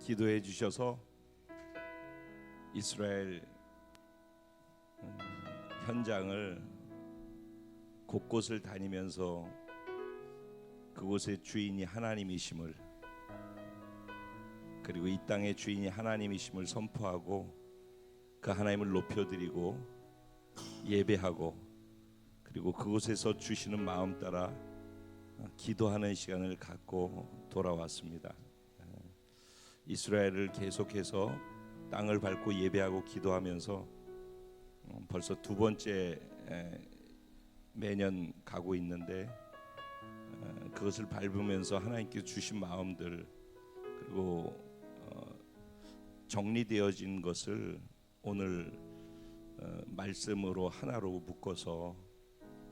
기도해 주셔서 이스라엘 현장을 곳곳을 다니면서 그곳의 주인이 하나님이심을, 그리고 이 땅의 주인이 하나님이심을 선포하고 그 하나님을 높여드리고 예배하고, 그리고 그곳에서 주시는 마음 따라 기도하는 시간을 갖고 돌아왔습니다. 이스라엘을 계속해서 땅을 밟고 예배하고 기도하면서 벌써 두 번째 매년 가고 있는데, 그것을 밟으면서 하나님께서 주신 마음들, 그리고 정리되어진 것을 오늘 말씀으로 하나로 묶어서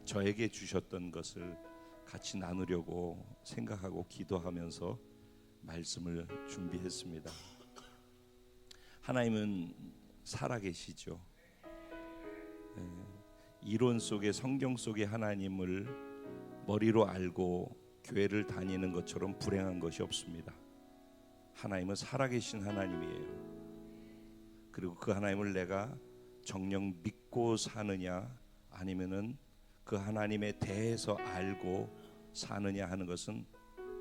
저에게 주셨던 것을 같이 나누려고 생각하고 기도하면서 말씀을 준비했습니다. 하나님은 살아계시죠. 이론 속에, 성경 속의 하나님을 머리로 알고 교회를 다니는 것처럼 불행한 것이 없습니다. 하나님은 살아계신 하나님이에요. 그리고 그 하나님을 내가 정녕 믿고 사느냐, 아니면은 그 하나님에 대해서 알고 사느냐 하는 것은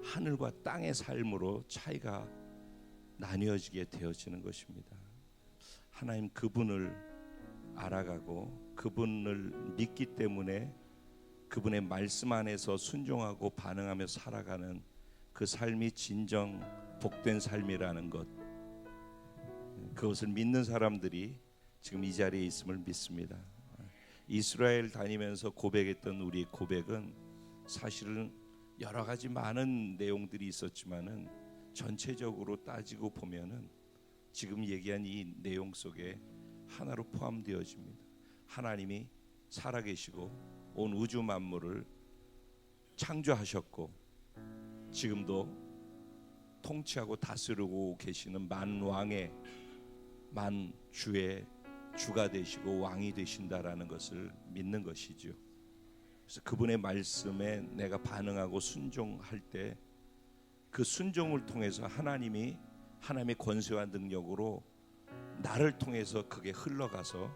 하늘과 땅의 삶으로 차이가 나뉘어지게 되어지는 것입니다. 하나님 그분을 알아가고 그분을 믿기 때문에 그분의 말씀 안에서 순종하고 반응하며 살아가는 그 삶이 진정 복된 삶이라는 것, 그것을 믿는 사람들이 지금 이 자리에 있음을 믿습니다. 이스라엘 다니면서 고백했던 우리의 고백은 사실은 여러 가지 많은 내용들이 있었지만은 전체적으로 따지고 보면은 지금 얘기한 이 내용 속에 하나로 포함되어집니다. 하나님이 살아계시고 온 우주 만물을 창조하셨고 지금도 통치하고 다스리고 계시는 만왕의 만주의 주가 되시고 왕이 되신다라는 것을 믿는 것이죠. 그래서 그분의 말씀에 내가 반응하고 순종할 때 그 순종을 통해서 하나님이 하나님의 권세와 능력으로 나를 통해서 그게 흘러가서,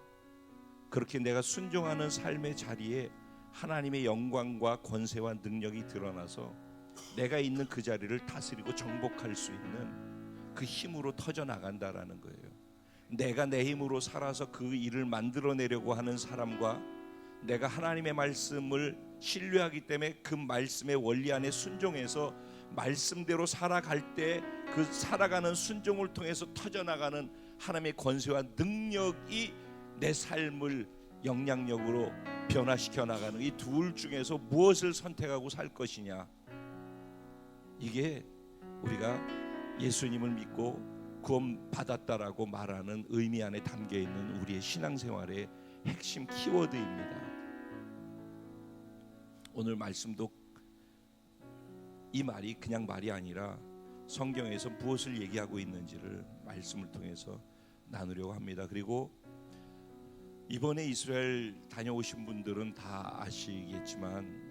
그렇게 내가 순종하는 삶의 자리에 하나님의 영광과 권세와 능력이 드러나서 내가 있는 그 자리를 다스리고 정복할 수 있는 그 힘으로 터져 나간다라는 거예요. 내가 내 힘으로 살아서 그 일을 만들어내려고 하는 사람과 내가 하나님의 말씀을 신뢰하기 때문에 그 말씀의 원리 안에 순종해서 말씀대로 살아갈 때 그 살아가는 순종을 통해서 터져나가는 하나님의 권세와 능력이 내 삶을 영향력으로 변화시켜 나가는, 이 둘 중에서 무엇을 선택하고 살 것이냐, 이게 우리가 예수님을 믿고 구원 받았다라고 말하는 의미 안에 담겨 있는 우리의 신앙생활의 핵심 키워드입니다. 오늘 말씀도 이 말이 그냥 말이 아니라 성경에서 무엇을 얘기하고 있는지를 말씀을 통해서 나누려고 합니다. 그리고 이번에 이스라엘 다녀오신 분들은 다 아시겠지만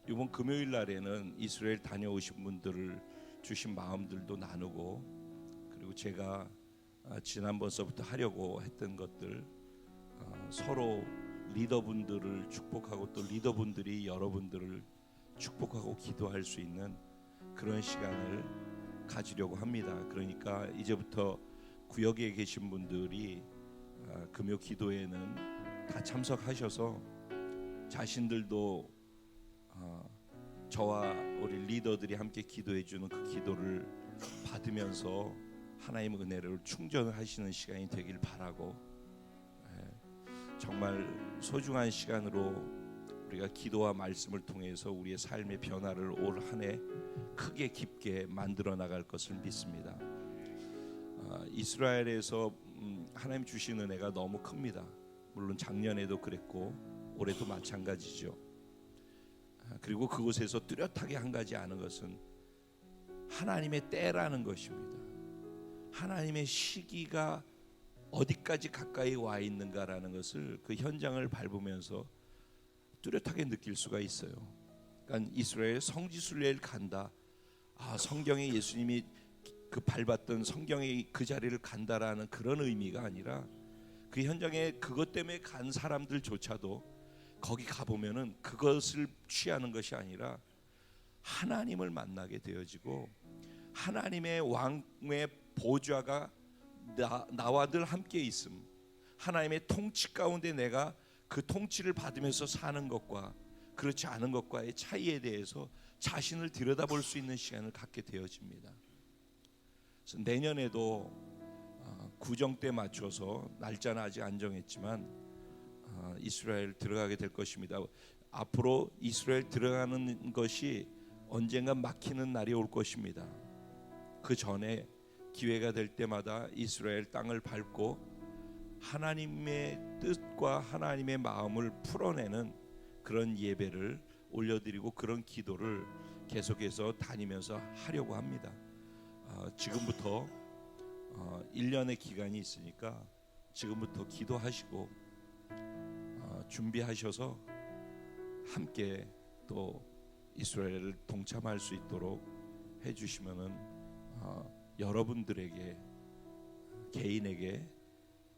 이번 금요일 날에는 이스라엘 다녀오신 분들을 주신 마음들도 나누고, 그리고 제가 지난번서부터 하려고 했던 것들, 서로 리더분들을 축복하고 또 리더분들이 여러분들을 축복하고 기도할 수 있는 그런 시간을 가지려고 합니다. 그러니까 이제부터 구역에 계신 분들이 금요 기도회는 다 참석하셔서 자신들도 저와 우리 리더들이 함께 기도해 주는 그 기도를 받으면서 하나님의 은혜를 충전하시는 시간이 되길 바라고, 정말 소중한 시간으로 우리가 기도와 말씀을 통해서 우리의 삶의 변화를 올 한 해 크게 깊게 만들어 나갈 것을 믿습니다. 이스라엘에서 하나님 주신 은혜가 너무 큽니다. 물론 작년에도 그랬고 올해도 마찬가지죠. 그리고 그곳에서 뚜렷하게 한 가지 아는 것은 하나님의 때라는 것입니다. 하나님의 시기가 어디까지 가까이 와 있는가라는 것을 그 현장을 밟으면서 뚜렷하게 느낄 수가 있어요. 그러니까 이스라엘 성지순례를 간다. 성경에 예수님이 그 밟았던 성경의 그 자리를 간다라는 그런 의미가 아니라 그 현장에 그것 때문에 간 사람들조차도 거기 가보면은 그것을 취하는 것이 아니라 하나님을 만나게 되어지고 하나님의 왕의 보좌가 나와 늘 함께 있음, 하나님의 통치 가운데 내가 그 통치를 받으면서 사는 것과 그렇지 않은 것과의 차이에 대해서 자신을 들여다볼 수 있는 시간을 갖게 되어집니다. 그래서 내년에도 구정 때 맞춰서 날짜는 아직 안 정했지만 이스라엘 들어가게 될 것입니다. 앞으로 이스라엘 들어가는 것이 언젠가 막히는 날이 올 것입니다. 그 전에 기회가 될 때마다 이스라엘 땅을 밟고 하나님의 뜻과 하나님의 마음을 풀어내는 그런 예배를 올려드리고 그런 기도를 계속해서 다니면서 하려고 합니다. 지금부터 1년의 기간이 있으니까 지금부터 기도하시고 준비하셔서 함께 또 이스라엘을 동참할 수 있도록 해주시면은 여러분들에게 개인에게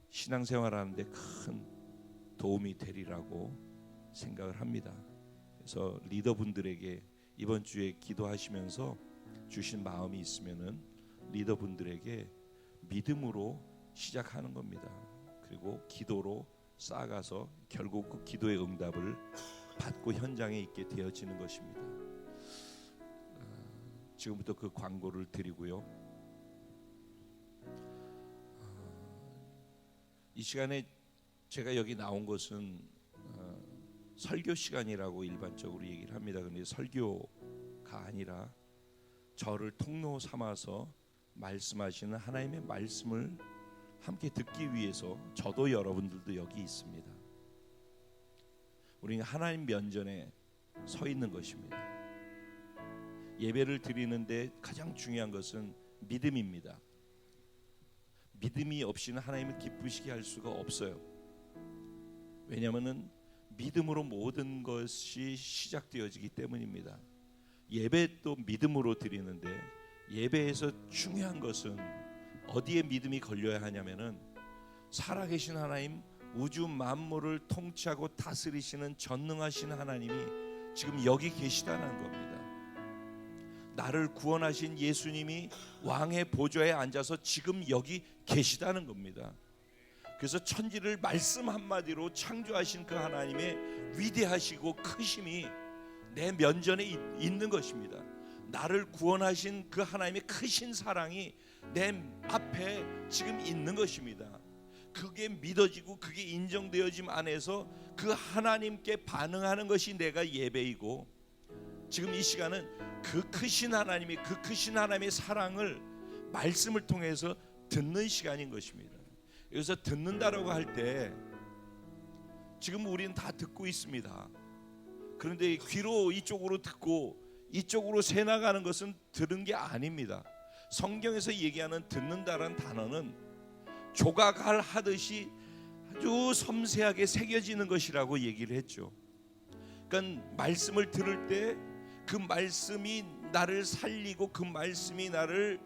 신앙생활하는데 큰 도움이 되리라고 생각을 합니다. 그래서 리더분들에게 이번 주에 기도하시면서 주신 마음이 있으면은 리더분들에게 믿음으로 시작하는 겁니다. 그리고 기도로 쌓아가서 결국 그 기도의 응답을 받고 현장에 있게 되어지는 것입니다. 지금부터 그 광고를 드리고요. 이 시간에 제가 여기 나온 것은 설교 시간이라고 일반적으로 얘기를 합니다. 그런데 설교가 아니라 저를 통로 삼아서 말씀하시는 하나님의 말씀을 함께 듣기 위해서 저도 여러분들도 여기 있습니다. 우리는 하나님 면전에 서 있는 것입니다. 예배를 드리는데 가장 중요한 것은 믿음입니다. 믿음이 없이는 하나님을 기쁘시게 할 수가 없어요. 왜냐하면 믿음으로 모든 것이 시작되어지기 때문입니다. 예배도 믿음으로 드리는데 예배에서 중요한 것은 어디에 믿음이 걸려야 하냐면은 살아계신 하나님, 우주 만물을 통치하고 다스리시는 전능하신 하나님이 지금 여기 계시다는 겁니다. 나를 구원하신 예수님이 왕의 보좌에 앉아서 지금 여기 계시다는 겁니다. 그래서 천지를 말씀 한마디로 창조하신 그 하나님의 위대하시고 크심이 내 면전에 있는 것입니다. 나를 구원하신 그 하나님의 크신 사랑이 내 앞에 지금 있는 것입니다. 그게 믿어지고 그게 인정되어짐 안에서 그 하나님께 반응하는 것이 내가 예배이고, 지금 이 시간은 그 크신 하나님이 그 크신 하나님의 사랑을 말씀을 통해서 듣는 시간인 것입니다. 여기서 듣는다라고 할 때 지금 우리는 다 듣고 있습니다. 그런데 귀로 이쪽으로 듣고 이쪽으로 새 나가는 것은 들은 게 아닙니다. 성경에서 얘기하는 듣는다라는 단어는 조각을 하듯이 아주 섬세하게 새겨지는 것이라고 얘기를 했죠. 그러니까 말씀을 들을 때 그 말씀이 나를 살리고 그 말씀이 나를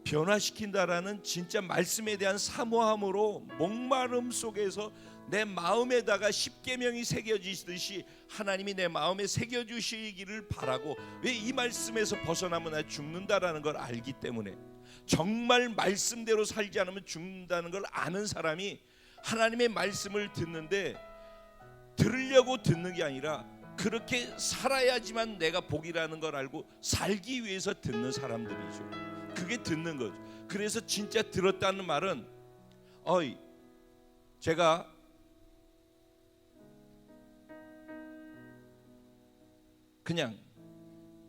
변화시킨다라는 진짜 말씀에 대한 사모함으로 목마름 속에서 내 마음에다가 십계명이 새겨지듯이 하나님이 내 마음에 새겨주시기를 바라고, 왜 이 말씀에서 벗어나면 나 죽는다라는 걸 알기 때문에, 정말 말씀대로 살지 않으면 죽는다는 걸 아는 사람이 하나님의 말씀을 듣는데 들으려고 듣는 게 아니라 그렇게 살아야지만 내가 복이라는 걸 알고 살기 위해서 듣는 사람들이죠. 그게 듣는 거죠. 그래서 진짜 들었다는 말은 제가 그냥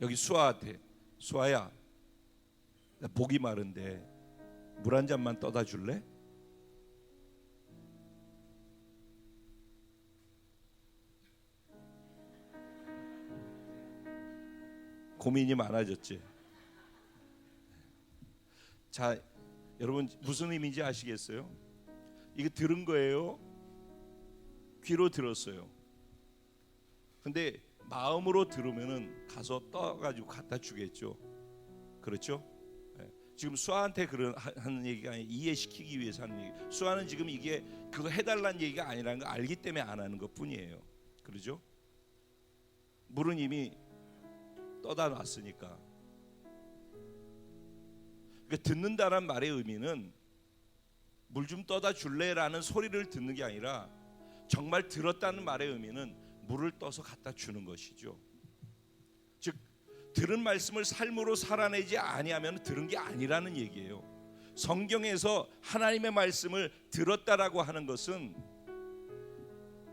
여기 수아한테, 수아야 나 목이 마른데 물 한 잔만 떠다 줄래? 고민이 많아졌지. 자, 여러분 무슨 의미인지 아시겠어요? 이거 들은 거예요. 귀로 들었어요. 근데 마음으로 들으면은 가서 떠가지고 갖다 주겠죠. 그렇죠? 지금 수아한테 그런 하는 얘기가 아니라 이해시키기 위해서 하는 얘기. 수아는 지금 이게 그거 해달라는 얘기가 아니라는 걸 알기 때문에 안 하는 것뿐이에요. 그렇죠? 물은 이미 떠다 놨으니까. 그러니까 듣는다란 말의 의미는 물 좀 떠다 줄래라는 소리를 듣는 게 아니라 정말 들었다는 말의 의미는 물을 떠서 갖다 주는 것이죠. 즉 들은 말씀을 삶으로 살아내지 아니하면 들은 게 아니라는 얘기예요. 성경에서 하나님의 말씀을 들었다라고 하는 것은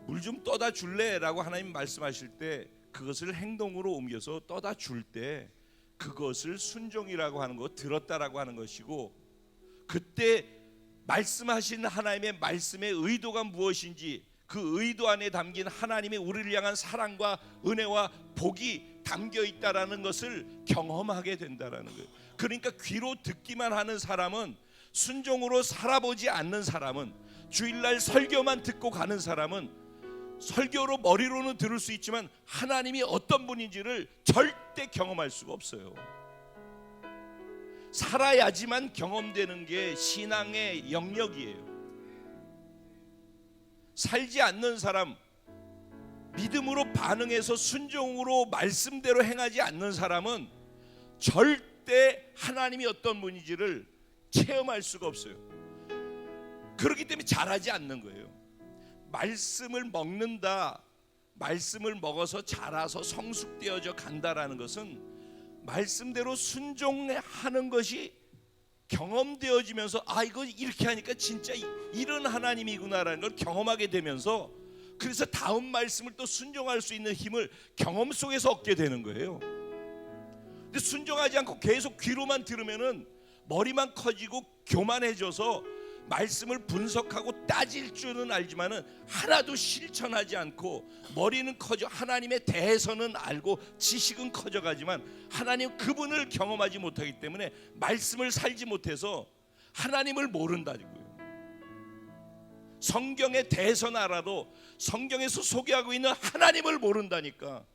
물 좀 떠다 줄래라고 하나님 말씀하실 때 그것을 행동으로 옮겨서 떠다 줄 때 그것을 순종이라고 하는 것, 들었다라고 하는 것이고, 그때 말씀하신 하나님의 말씀의 의도가 무엇인지 그 의도 안에 담긴 하나님의 우리를 향한 사랑과 은혜와 복이 담겨 있다라는 것을 경험하게 된다라는 거예요. 그러니까 귀로 듣기만 하는 사람은, 순종으로 살아보지 않는 사람은, 주일날 설교만 듣고 가는 사람은 설교로 머리로는 들을 수 있지만 하나님이 어떤 분인지를 절대 경험할 수가 없어요. 살아야지만 경험되는 게 신앙의 영역이에요. 살지 않는 사람, 믿음으로 반응해서 순종으로 말씀대로 행하지 않는 사람은 절대 하나님이 어떤 분인지를 체험할 수가 없어요. 그렇기 때문에 잘하지 않는 거예요. 말씀을 먹는다, 말씀을 먹어서 자라서 성숙되어져 간다라는 것은 말씀대로 순종하는 것이 경험되어지면서 아 이거 이렇게 하니까 진짜 이런 하나님이구나라는 걸 경험하게 되면서, 그래서 다음 말씀을 또 순종할 수 있는 힘을 경험 속에서 얻게 되는 거예요. 근데 순종하지 않고 계속 귀로만 들으면은 머리만 커지고 교만해져서 말씀을 분석하고 따질 줄은 알지만은 하나도 실천하지 않고, 머리는 커져 하나님에 대해서는 알고 지식은 커져가지만 하나님 그분을 경험하지 못하기 때문에 말씀을 살지 못해서 하나님을 모른다고요. 성경에 대해서는 알아도 성경에서 소개하고 있는 하나님을 모른다니까.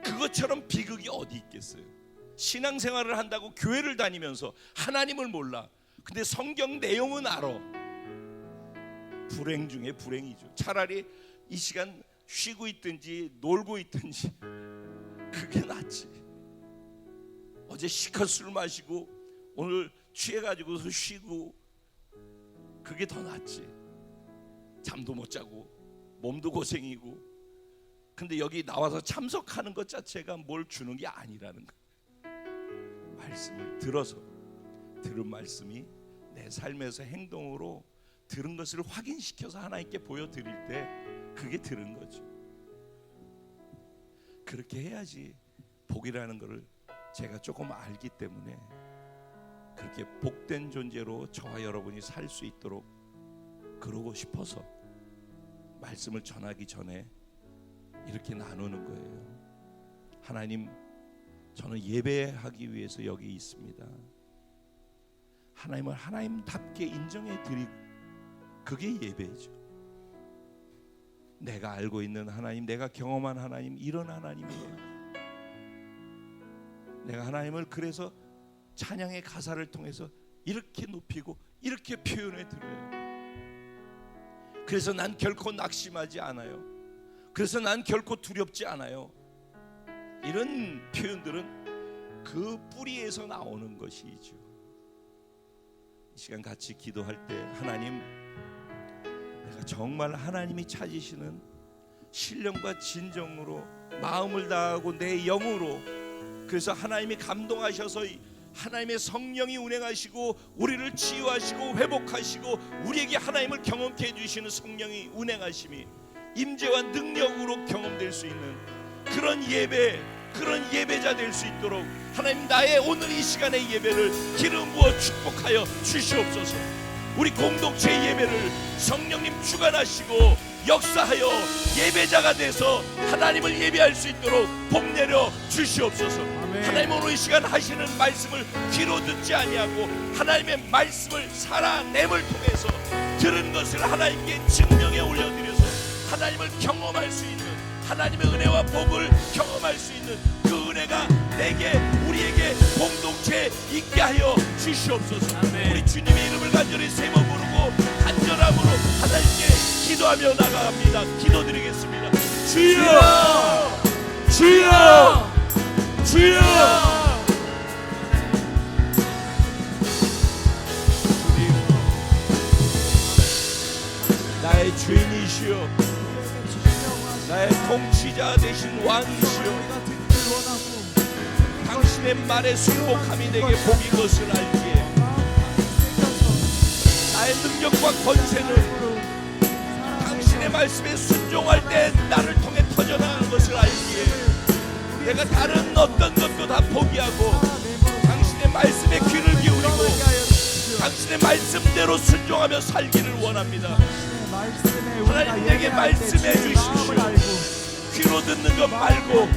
그것처럼 비극이 어디 있겠어요. 신앙생활을 한다고 교회를 다니면서 하나님을 몰라. 근데 성경 내용은 알아. 불행 중에 불행이죠. 차라리 이 시간 쉬고 있든지 놀고 있든지 그게 낫지. 어제 시컷 술 마시고 오늘 취해가지고서 쉬고 그게 더 낫지. 잠도 못 자고 몸도 고생이고. 근데 여기 나와서 참석하는 것 자체가 뭘 주는 게 아니라는 거예요. 말씀을 들어서, 들은 말씀이 내 삶에서 행동으로 들은 것을 확인시켜서 하나님께 보여드릴 때 그게 들은 거죠. 그렇게 해야지 복이라는 것을 제가 조금 알기 때문에 그렇게 복된 존재로 저와 여러분이 살 수 있도록 그러고 싶어서 말씀을 전하기 전에 이렇게 나누는 거예요. 하나님, 저는 예배하기 위해서 여기 있습니다. 하나님을 하나님답게 인정해 드리고, 그게 예배죠. 내가 알고 있는 하나님, 내가 경험한 하나님, 이런 하나님이에요. 내가 하나님을 그래서 찬양의 가사를 통해서 이렇게 높이고 이렇게 표현해 드려요. 그래서 난 결코 낙심하지 않아요. 그래서 난 결코 두렵지 않아요. 이런 표현들은 그 뿌리에서 나오는 것이죠. 이 시간 같이 기도할 때, 하나님, 내가 정말 하나님이 찾으시는 신령과 진정으로 마음을 다하고 내 영으로, 그래서 하나님이 감동하셔서 하나님의 성령이 운행하시고 우리를 치유하시고 회복하시고 우리에게 하나님을 경험케 해주시는 성령이 운행하심이 임재와 능력으로 경험될 수 있는 그런 예배, 그런 예배자 될 수 있도록 하나님, 나의 오늘 이 시간의 예배를 기름 부어 축복하여 주시옵소서. 우리 공동체의 예배를 성령님 주관하시고 역사하여 예배자가 돼서 하나님을 예배할 수 있도록 복 내려 주시옵소서. 아멘. 하나님, 오늘 이 시간 하시는 말씀을 귀로 듣지 아니하고 하나님의 말씀을 살아냄을 통해서 들은 것을 하나님께 증명해 올려드려서 하나님을 경험할 수 있는, 하나님의 은혜와 복을 경험할 수 있는 그 은혜가 내게, 우리에게, 공동체 있게 하여 주시옵소서. 아멘. 우리 주님의 이름을 간절히 세 번 부르고 간절함으로 하나님께 기도하며 나가갑니다. 기도드리겠습니다. 주여, 주여, 주여. 나의 주인이시여, 나의 통치자 되신 왕이시여, 당신의 말에 순복함이 내게 복인 것을 알기에 나의 능력과 권세는 당신의 말씀에 순종할 때 나를 통해 터져나가는 것을 알기에 내가 다른 어떤 것도 다 포기하고 당신의 말씀에 귀를 기울이고 당신의 말씀대로 순종하며 살기를 원합니다. 하나님, 내게 말씀해 주십시오. 귀로 듣는 것 말고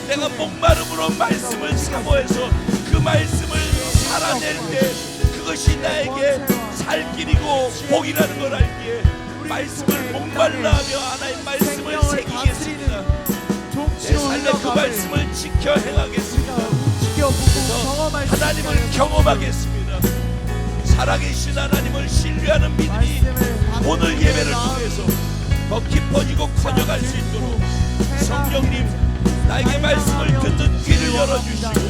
내가 목마름으로 말씀을 사모해서 그 말씀을 살아낼 때 그것이 나에게 살 길이고 복이라는 걸 알기에 말씀을 목말라하며 하나님 말씀을 새기겠습니다. 내 삶에 그 말씀을 지켜 행하겠습니다. 그래서 하나님을 경험하겠습니다. 살아계신 하나님을 신뢰하는 믿음이 오늘 예배를 통해서 더 깊어지고 커져갈 수 있도록 성령님, 나에게 말씀을 듣는 귀를 열어주시고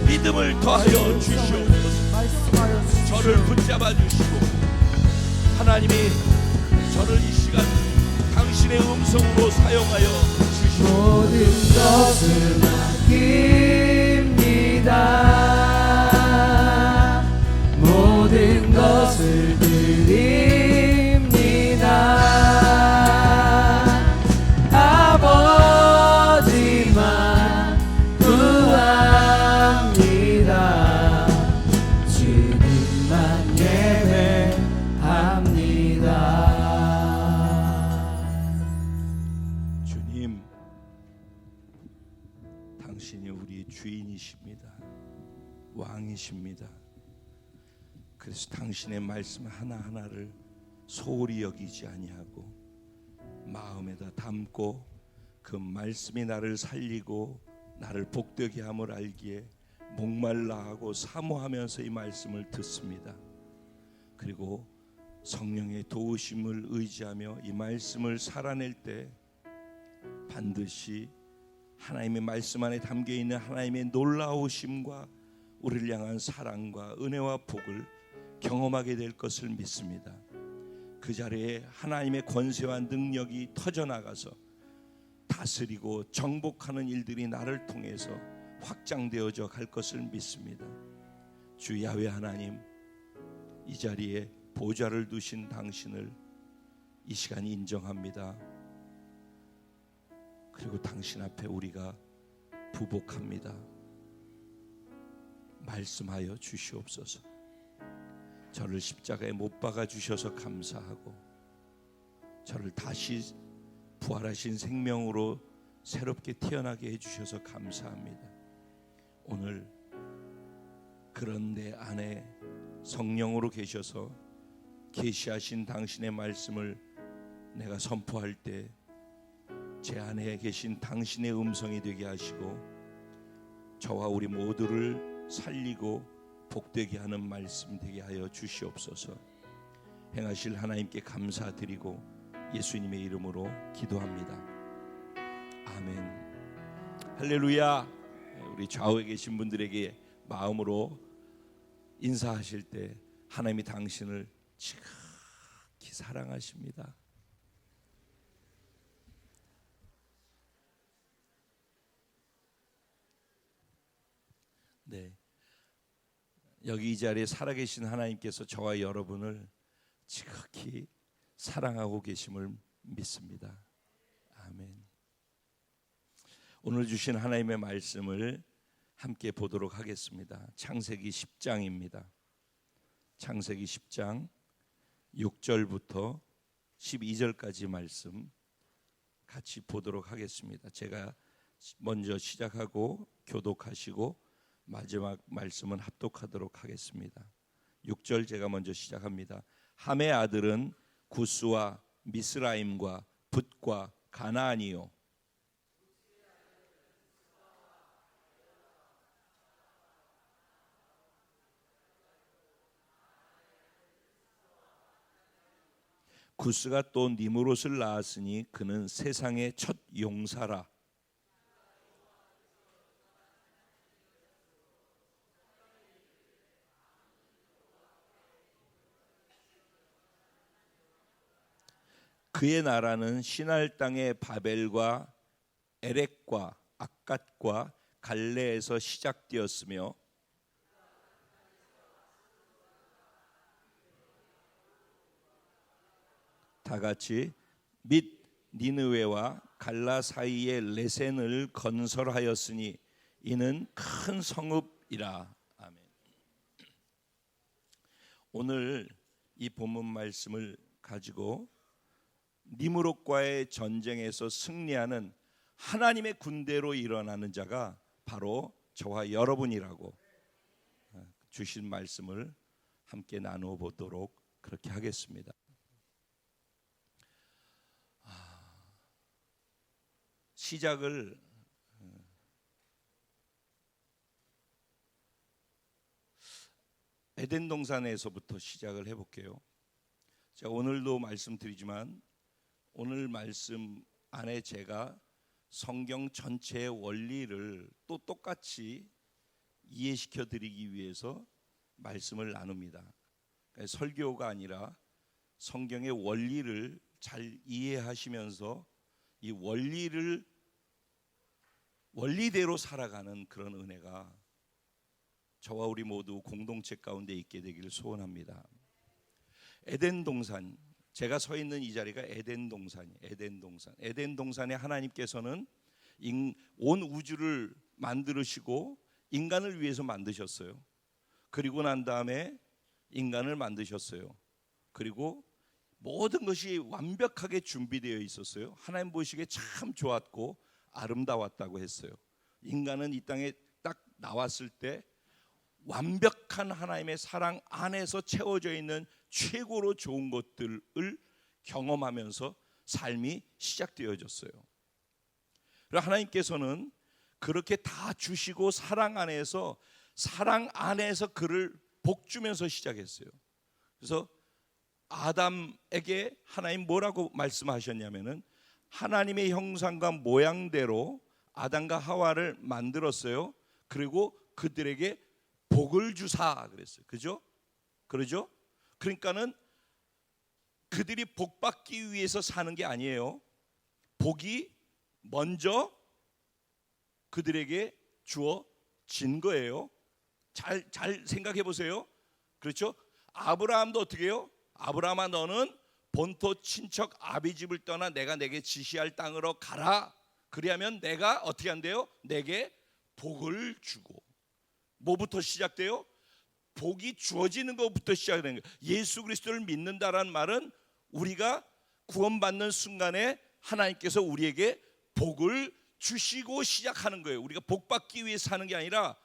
믿음을 더하여 주시옵소서. 저를 붙잡아 주시고 하나님이 저를 이 시간 당신의 음성으로 사용하여 주시옵소서. 모든 것을 맡깁니다. 모든 것을 드립니다. 아버지만 구합니다. 주님만 예배합니다. 주님, 당신이 우리의 주인이십니다. 왕이십니다. 그래서 당신의 말씀 하나하나를 소홀히 여기지 아니하고 마음에다 담고 그 말씀이 나를 살리고 나를 복되게 함을 알기에 목말라하고 사모하면서 이 말씀을 듣습니다. 그리고 성령의 도우심을 의지하며 이 말씀을 살아낼 때 반드시 하나님의 말씀 안에 담겨있는 하나님의 놀라우심과 우리를 향한 사랑과 은혜와 복을 경험하게 될 것을 믿습니다. 그 자리에 하나님의 권세와 능력이 터져나가서 다스리고 정복하는 일들이 나를 통해서 확장되어져 갈 것을 믿습니다. 주 야훼 하나님, 이 자리에 보좌를 두신 당신을 이 시간 인정합니다. 그리고 당신 앞에 우리가 부복합니다. 말씀하여 주시옵소서. 저를 십자가에 못 박아 주셔서 감사하고 저를 다시 부활하신 생명으로 새롭게 태어나게 해주셔서 감사합니다. 오늘 그런 내 안에 성령으로 계셔서 계시하신 당신의 말씀을 내가 선포할 때 제 안에 계신 당신의 음성이 되게 하시고 저와 우리 모두를 살리고 복되게 하는 말씀 되게 하여 주시옵소서. 행하실 하나님께 감사드리고 예수님의 이름으로 기도합니다. 아멘. 할렐루야. 우리 좌우에 계신 분들에게 마음으로 인사하실 때 하나님이 당신을 지극히 사랑하십니다. 네, 여기 이 자리에 살아계신 하나님께서 저와 여러분을 지극히 사랑하고 계심을 믿습니다. 아멘. 오늘 주신 하나님의 말씀을 함께 보도록 하겠습니다. 창세기 10장입니다. 창세기 10장 6절부터 12절까지 말씀 같이 보도록 하겠습니다. 제가 먼저 시작하고 교독하시고 마지막 말씀은 합독하도록 하겠습니다. 6절 제가 먼저 시작합니다. 함의 아들은 구스와 미스라임과 붓과 가나안이요 구스가 또 니므롯을 낳았으니 그는 세상의 첫 용사라. 그의 나라는 시날 땅의 바벨과 에렉과 악갓과 갈레에서 시작되었으며 다같이 및 니느웨와 갈라 사이에 레센을 건설하였으니 이는 큰 성읍이라. 아멘. 오늘 이 본문 말씀을 가지고 니므롯과의 전쟁에서 승리하는 하나님의 군대로 일어나는 자가 바로 저와 여러분이라고 주신 말씀을 함께 나누어 보도록 그렇게 하겠습니다. 시작을 에덴 동산에서부터 시작을 해볼게요. 제가 오늘도 말씀드리지만 오늘 말씀 안에 제가 성경 전체의 원리를 또 똑같이 이해시켜 드리기 위해서 말씀을 나눕니다. 그러니까 설교가 아니라 성경의 원리를 잘 이해하시면서 이 원리대로 살아가는 그런 은혜가 저와 우리 모두 공동체 가운데 있게 되기를 소원합니다. 에덴 동산, 제가 서 있는 이 자리가 에덴 동산이에요. 에덴 동산에 하나님께서는 온 우주를 만드시고 인간을 위해서 만드셨어요. 그리고 난 다음에 인간을 만드셨어요. 그리고 모든 것이 완벽하게 준비되어 있었어요. 하나님 보시기에 참 좋았고 아름다웠다고 했어요. 인간은 이 땅에 딱 나왔을 때 완벽한 하나님의 사랑 안에서 채워져 있는 최고로 좋은 것들을 경험하면서 삶이 시작되어졌어요. 그리고 하나님께서는 그렇게 다 주시고 사랑 안에서 그를 복 주면서 시작했어요. 그래서 아담에게 하나님 뭐라고 말씀하셨냐면은 하나님의 형상과 모양대로 아담과 하와를 만들었어요. 그리고 그들에게 복을 주사 그랬어요. 그죠? 그러죠? 그러니까는 그들이 복 받기 위해서 사는 게 아니에요. 복이 먼저 그들에게 주어진 거예요. 잘 생각해 보세요. 그렇죠? 아브라함도 어떻게 해요? 아브라함아 너는 본토 친척 아비 집을 떠나 내가 내게 지시할 땅으로 가라. 그리하면 내가 어떻게 한대요? 내게 복을 주고. 뭐부터 시작돼요? 복이 주어지는 것부터 시작되는 거예요. 예수 그리스도를 믿는다라는 말은 우리가 구원받는 순간에 하나님께서 우리에게 복을 주시고 시작하는 거예요. 우리가 복 받기 위해 사는 게 아니라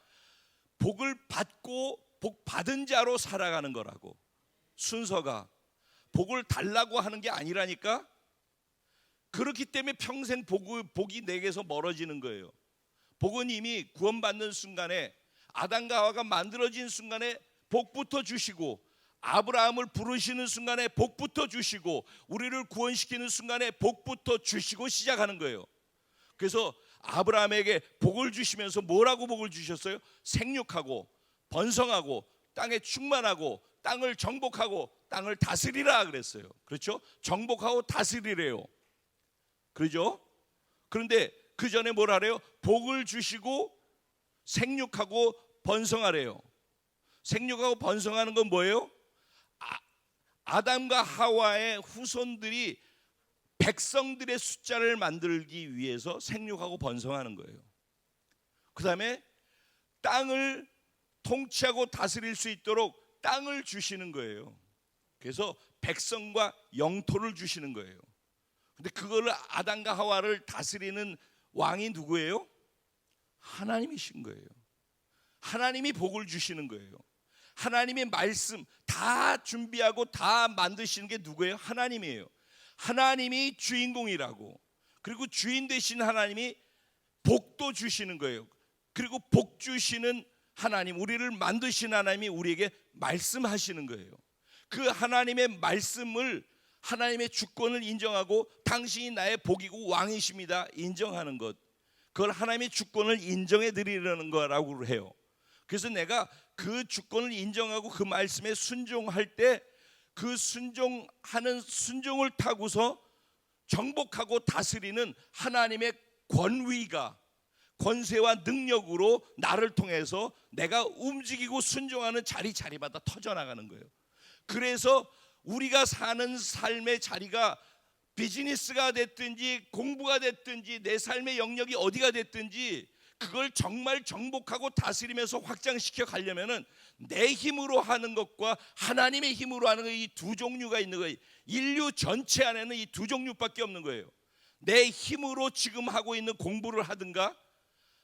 복을 받고 복 받은 자로 살아가는 거라고. 순서가 복을 달라고 하는 게 아니라니까. 그렇기 때문에 평생 복이 내게서 멀어지는 거예요. 복은 이미 구원받는 순간에 아담과 하와가 만들어진 순간에 복부터 주시고 아브라함을 부르시는 순간에 복부터 주시고 우리를 구원시키는 순간에 복부터 주시고 시작하는 거예요. 그래서 아브라함에게 복을 주시면서 뭐라고 복을 주셨어요? 생육하고 번성하고 땅에 충만하고 땅을 정복하고 땅을 다스리라 그랬어요. 그렇죠? 정복하고 다스리래요. 그렇죠? 그런데 그 전에 뭐라 그래요? 복을 주시고 생육하고 번성하래요. 생육하고 번성하는 건 뭐예요? 아담과 하와의 후손들이 백성들의 숫자를 만들기 위해서 생육하고 번성하는 거예요. 그 다음에 땅을 통치하고 다스릴 수 있도록 땅을 주시는 거예요. 그래서 백성과 영토를 주시는 거예요. 근데 그거를 아담과 하와를 다스리는 왕이 누구예요? 하나님이신 거예요. 하나님이 복을 주시는 거예요. 하나님의 말씀 다 준비하고 다 만드시는 게 누구예요? 하나님이에요. 하나님이 주인공이라고. 그리고 주인 되신 하나님이 복도 주시는 거예요. 그리고 복 주시는 하나님, 우리를 만드신 하나님이 우리에게 말씀하시는 거예요. 그 하나님의 말씀을 하나님의 주권을 인정하고 당신이 나의 복이고 왕이십니다 인정하는 것, 그걸 하나님의 주권을 인정해 드리려는 거라고 해요. 그래서 내가 그 주권을 인정하고 그 말씀에 순종할 때 그 순종하는 순종을 타고서 정복하고 다스리는 하나님의 권위가, 권세와 능력으로 나를 통해서 내가 움직이고 순종하는 자리마다 터져나가는 거예요. 그래서 우리가 사는 삶의 자리가 비즈니스가 됐든지 공부가 됐든지 내 삶의 영역이 어디가 됐든지 그걸 정말 정복하고 다스리면서 확장시켜 가려면은 내 힘으로 하는 것과 하나님의 힘으로 하는 것, 이 두 종류가 있는 거예요. 인류 전체 안에는 이 두 종류밖에 없는 거예요. 내 힘으로 지금 하고 있는 공부를 하든가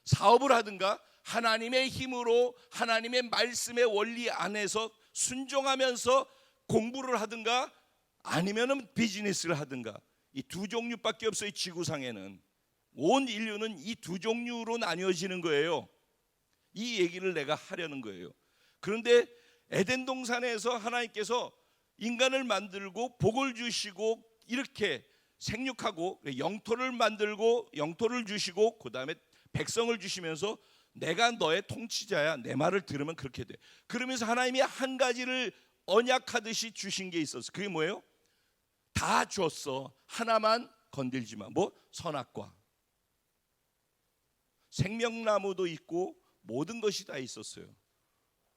사업을 하든가, 하나님의 힘으로 하나님의 말씀의 원리 안에서 순종하면서 공부를 하든가, 아니면은 비즈니스를 하든가, 이 두 종류밖에 없어요. 지구상에는 온 인류는 이 두 종류로 나뉘어지는 거예요. 이 얘기를 내가 하려는 거예요. 그런데 에덴 동산에서 하나님께서 인간을 만들고 복을 주시고 이렇게 생육하고 영토를 만들고 영토를 주시고 그 다음에 백성을 주시면서 내가 너의 통치자야, 내 말을 들으면 그렇게 돼. 그러면서 하나님이 한 가지를 언약하듯이 주신 게 있었어. 그게 뭐예요? 다 줬어. 하나만 건들지 마. 뭐? 선악과. 생명나무도 있고 모든 것이 다 있었어요.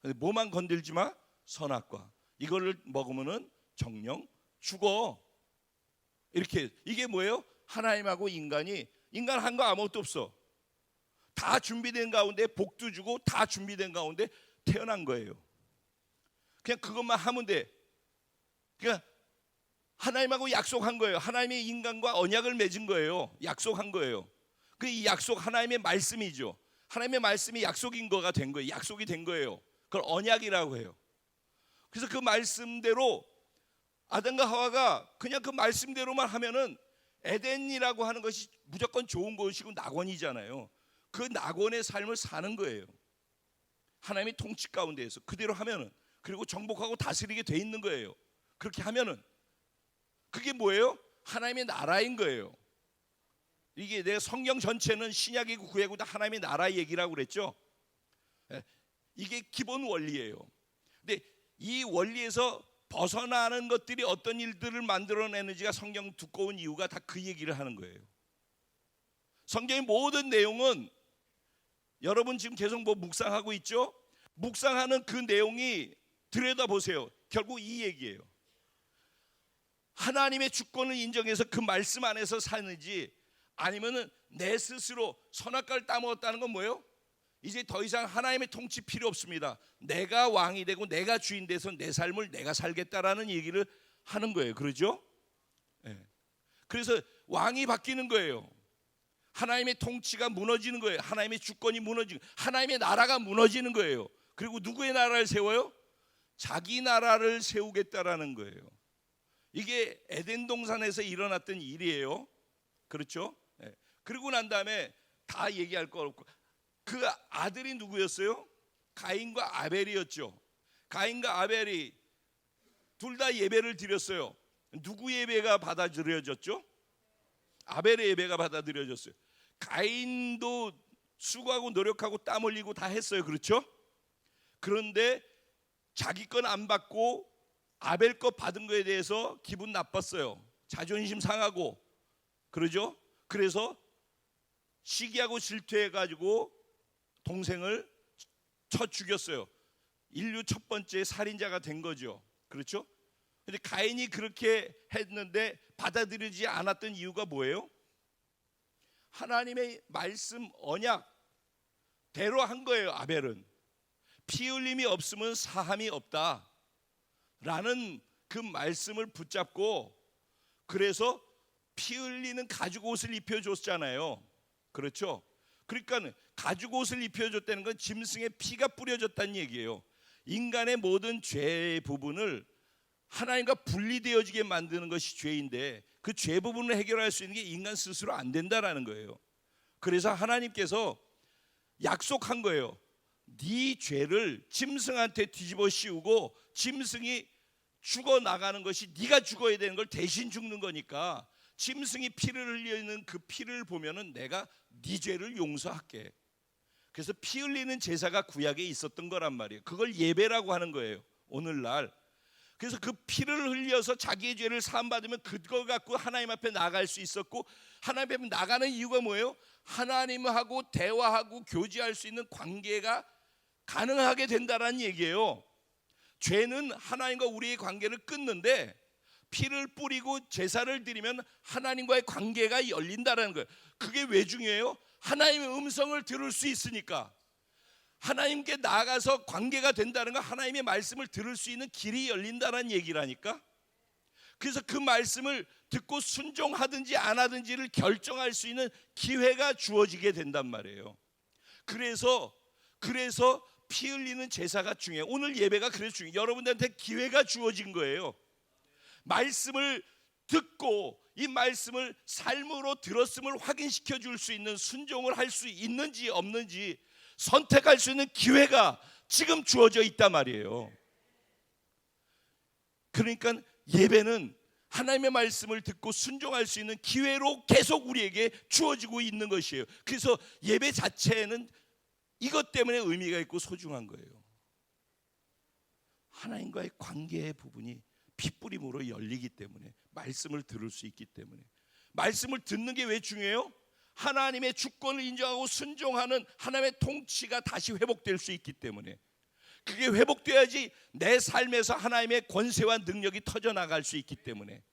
근데 뭐만 건들지 마? 선악과. 이거를 먹으면은 정령 죽어. 이렇게. 이게 뭐예요? 하나님하고 인간이, 인간 한 거 아무것도 없어. 다 준비된 가운데 복도 주고 다 준비된 가운데 태어난 거예요. 그냥 그것만 하면 돼. 그러니까 하나님하고 약속한 거예요. 하나님이 인간과 언약을 맺은 거예요. 약속한 거예요. 그 이 약속 하나님의 말씀이죠. 하나님의 말씀이 약속인 거가 된 거예요. 약속이 된 거예요. 그걸 언약이라고 해요. 그래서 그 말씀대로 아담과 하와가 그냥 그 말씀대로만 하면은 에덴이라고 하는 것이 무조건 좋은 것이고 낙원이잖아요. 그 낙원의 삶을 사는 거예요. 하나님의 통치 가운데에서 그대로 하면은, 그리고 정복하고 다스리게 돼 있는 거예요. 그렇게 하면은 그게 뭐예요? 하나님의 나라인 거예요. 이게 내 성경 전체는 신약이고 구약이고 다 하나님의 나라 얘기라고 그랬죠. 이게 기본 원리예요. 근데 이 원리에서 벗어나는 것들이 어떤 일들을 만들어내는지가 성경 두꺼운 이유가 다 그 얘기를 하는 거예요. 성경의 모든 내용은 여러분 지금 계속 뭐 묵상하고 있죠? 묵상하는 그 내용이 들여다보세요. 결국 이 얘기예요. 하나님의 주권을 인정해서 그 말씀 안에서 사는지, 아니면은 내 스스로 선악과를 따먹었다는 건 뭐예요? 이제 더 이상 하나님의 통치 필요 없습니다. 내가 왕이 되고 내가 주인 돼서 내 삶을 내가 살겠다라는 얘기를 하는 거예요. 그러죠? 네. 그래서 왕이 바뀌는 거예요. 하나님의 통치가 무너지는 거예요. 하나님의 주권이 무너지고 하나님의 나라가 무너지는 거예요. 그리고 누구의 나라를 세워요? 자기 나라를 세우겠다라는 거예요. 이게 에덴 동산에서 일어났던 일이에요. 그렇죠? 네. 그리고 난 다음에 다 얘기할 거 없고, 그 아들이 누구였어요? 가인과 아벨이었죠. 가인과 아벨이 둘 다 예배를 드렸어요. 누구 예배가 받아들여졌죠? 아벨의 예배가 받아들여졌어요. 가인도 수고하고 노력하고 땀 흘리고 다 했어요. 그렇죠? 그런데 자기 건 안 받고 아벨 거 받은 거에 대해서 기분 나빴어요. 자존심 상하고. 그러죠? 그래서 시기하고 질투해가지고 동생을 쳐 죽였어요. 인류 첫 번째 살인자가 된 거죠. 그렇죠? 근데 가인이 그렇게 했는데 받아들이지 않았던 이유가 뭐예요? 하나님의 말씀 언약대로 한 거예요. 아벨은 피 흘림이 없으면 사함이 없다 라는 그 말씀을 붙잡고, 그래서 피 흘리는 가죽 옷을 입혀줬잖아요. 그렇죠? 그러니까 가죽 옷을 입혀줬다는 건 짐승의 피가 뿌려졌다는 얘기예요. 인간의 모든 죄의 부분을 하나님과 분리되어지게 만드는 것이 죄인데, 그 죄 부분을 해결할 수 있는 게 인간 스스로 안 된다라는 거예요. 그래서 하나님께서 약속한 거예요. 네 죄를 짐승한테 뒤집어 씌우고 짐승이 죽어 나가는 것이 네가 죽어야 되는 걸 대신 죽는 거니까 짐승이 피를 흘리는 그 피를 보면은 내가 네 죄를 용서할게. 그래서 피 흘리는 제사가 구약에 있었던 거란 말이에요. 그걸 예배라고 하는 거예요, 오늘날. 그래서 그 피를 흘려서 자기의 죄를 사함받으면 그거 갖고 하나님 앞에 나갈 수 있었고, 하나님 앞에 나가는 이유가 뭐예요? 하나님하고 대화하고 교제할 수 있는 관계가 가능하게 된다는 얘기예요. 죄는 하나님과 우리의 관계를 끊는데 피를 뿌리고 제사를 드리면 하나님과의 관계가 열린다는 거예요. 그게 왜 중요해요? 하나님의 음성을 들을 수 있으니까. 하나님께 나아가서 관계가 된다는 건 하나님의 말씀을 들을 수 있는 길이 열린다는 얘기라니까. 그래서 그 말씀을 듣고 순종하든지 안 하든지를 결정할 수 있는 기회가 주어지게 된단 말이에요. 그래서 피 흘리는 제사가 중요해요. 오늘 예배가 그래서 중요해요. 여러분들한테 기회가 주어진 거예요. 말씀을 듣고 이 말씀을 삶으로 들었음을 확인시켜 줄 수 있는, 순종을 할 수 있는지 없는지 선택할 수 있는 기회가 지금 주어져 있단 말이에요. 그러니까 예배는 하나님의 말씀을 듣고 순종할 수 있는 기회로 계속 우리에게 주어지고 있는 것이에요. 그래서 예배 자체는 이것 때문에 의미가 있고 소중한 거예요. 하나님과의 관계의 부분이 핏뿌림으로 열리기 때문에, 말씀을 들을 수 있기 때문에. 말씀을 듣는 게 왜 중요해요? 하나님의 주권을 인정하고 순종하는 하나님의 통치가 다시 회복될 수 있기 때문에. 그게 회복돼야지 내 삶에서 하나님의 권세와 능력이 터져나갈 수 있기 때문에.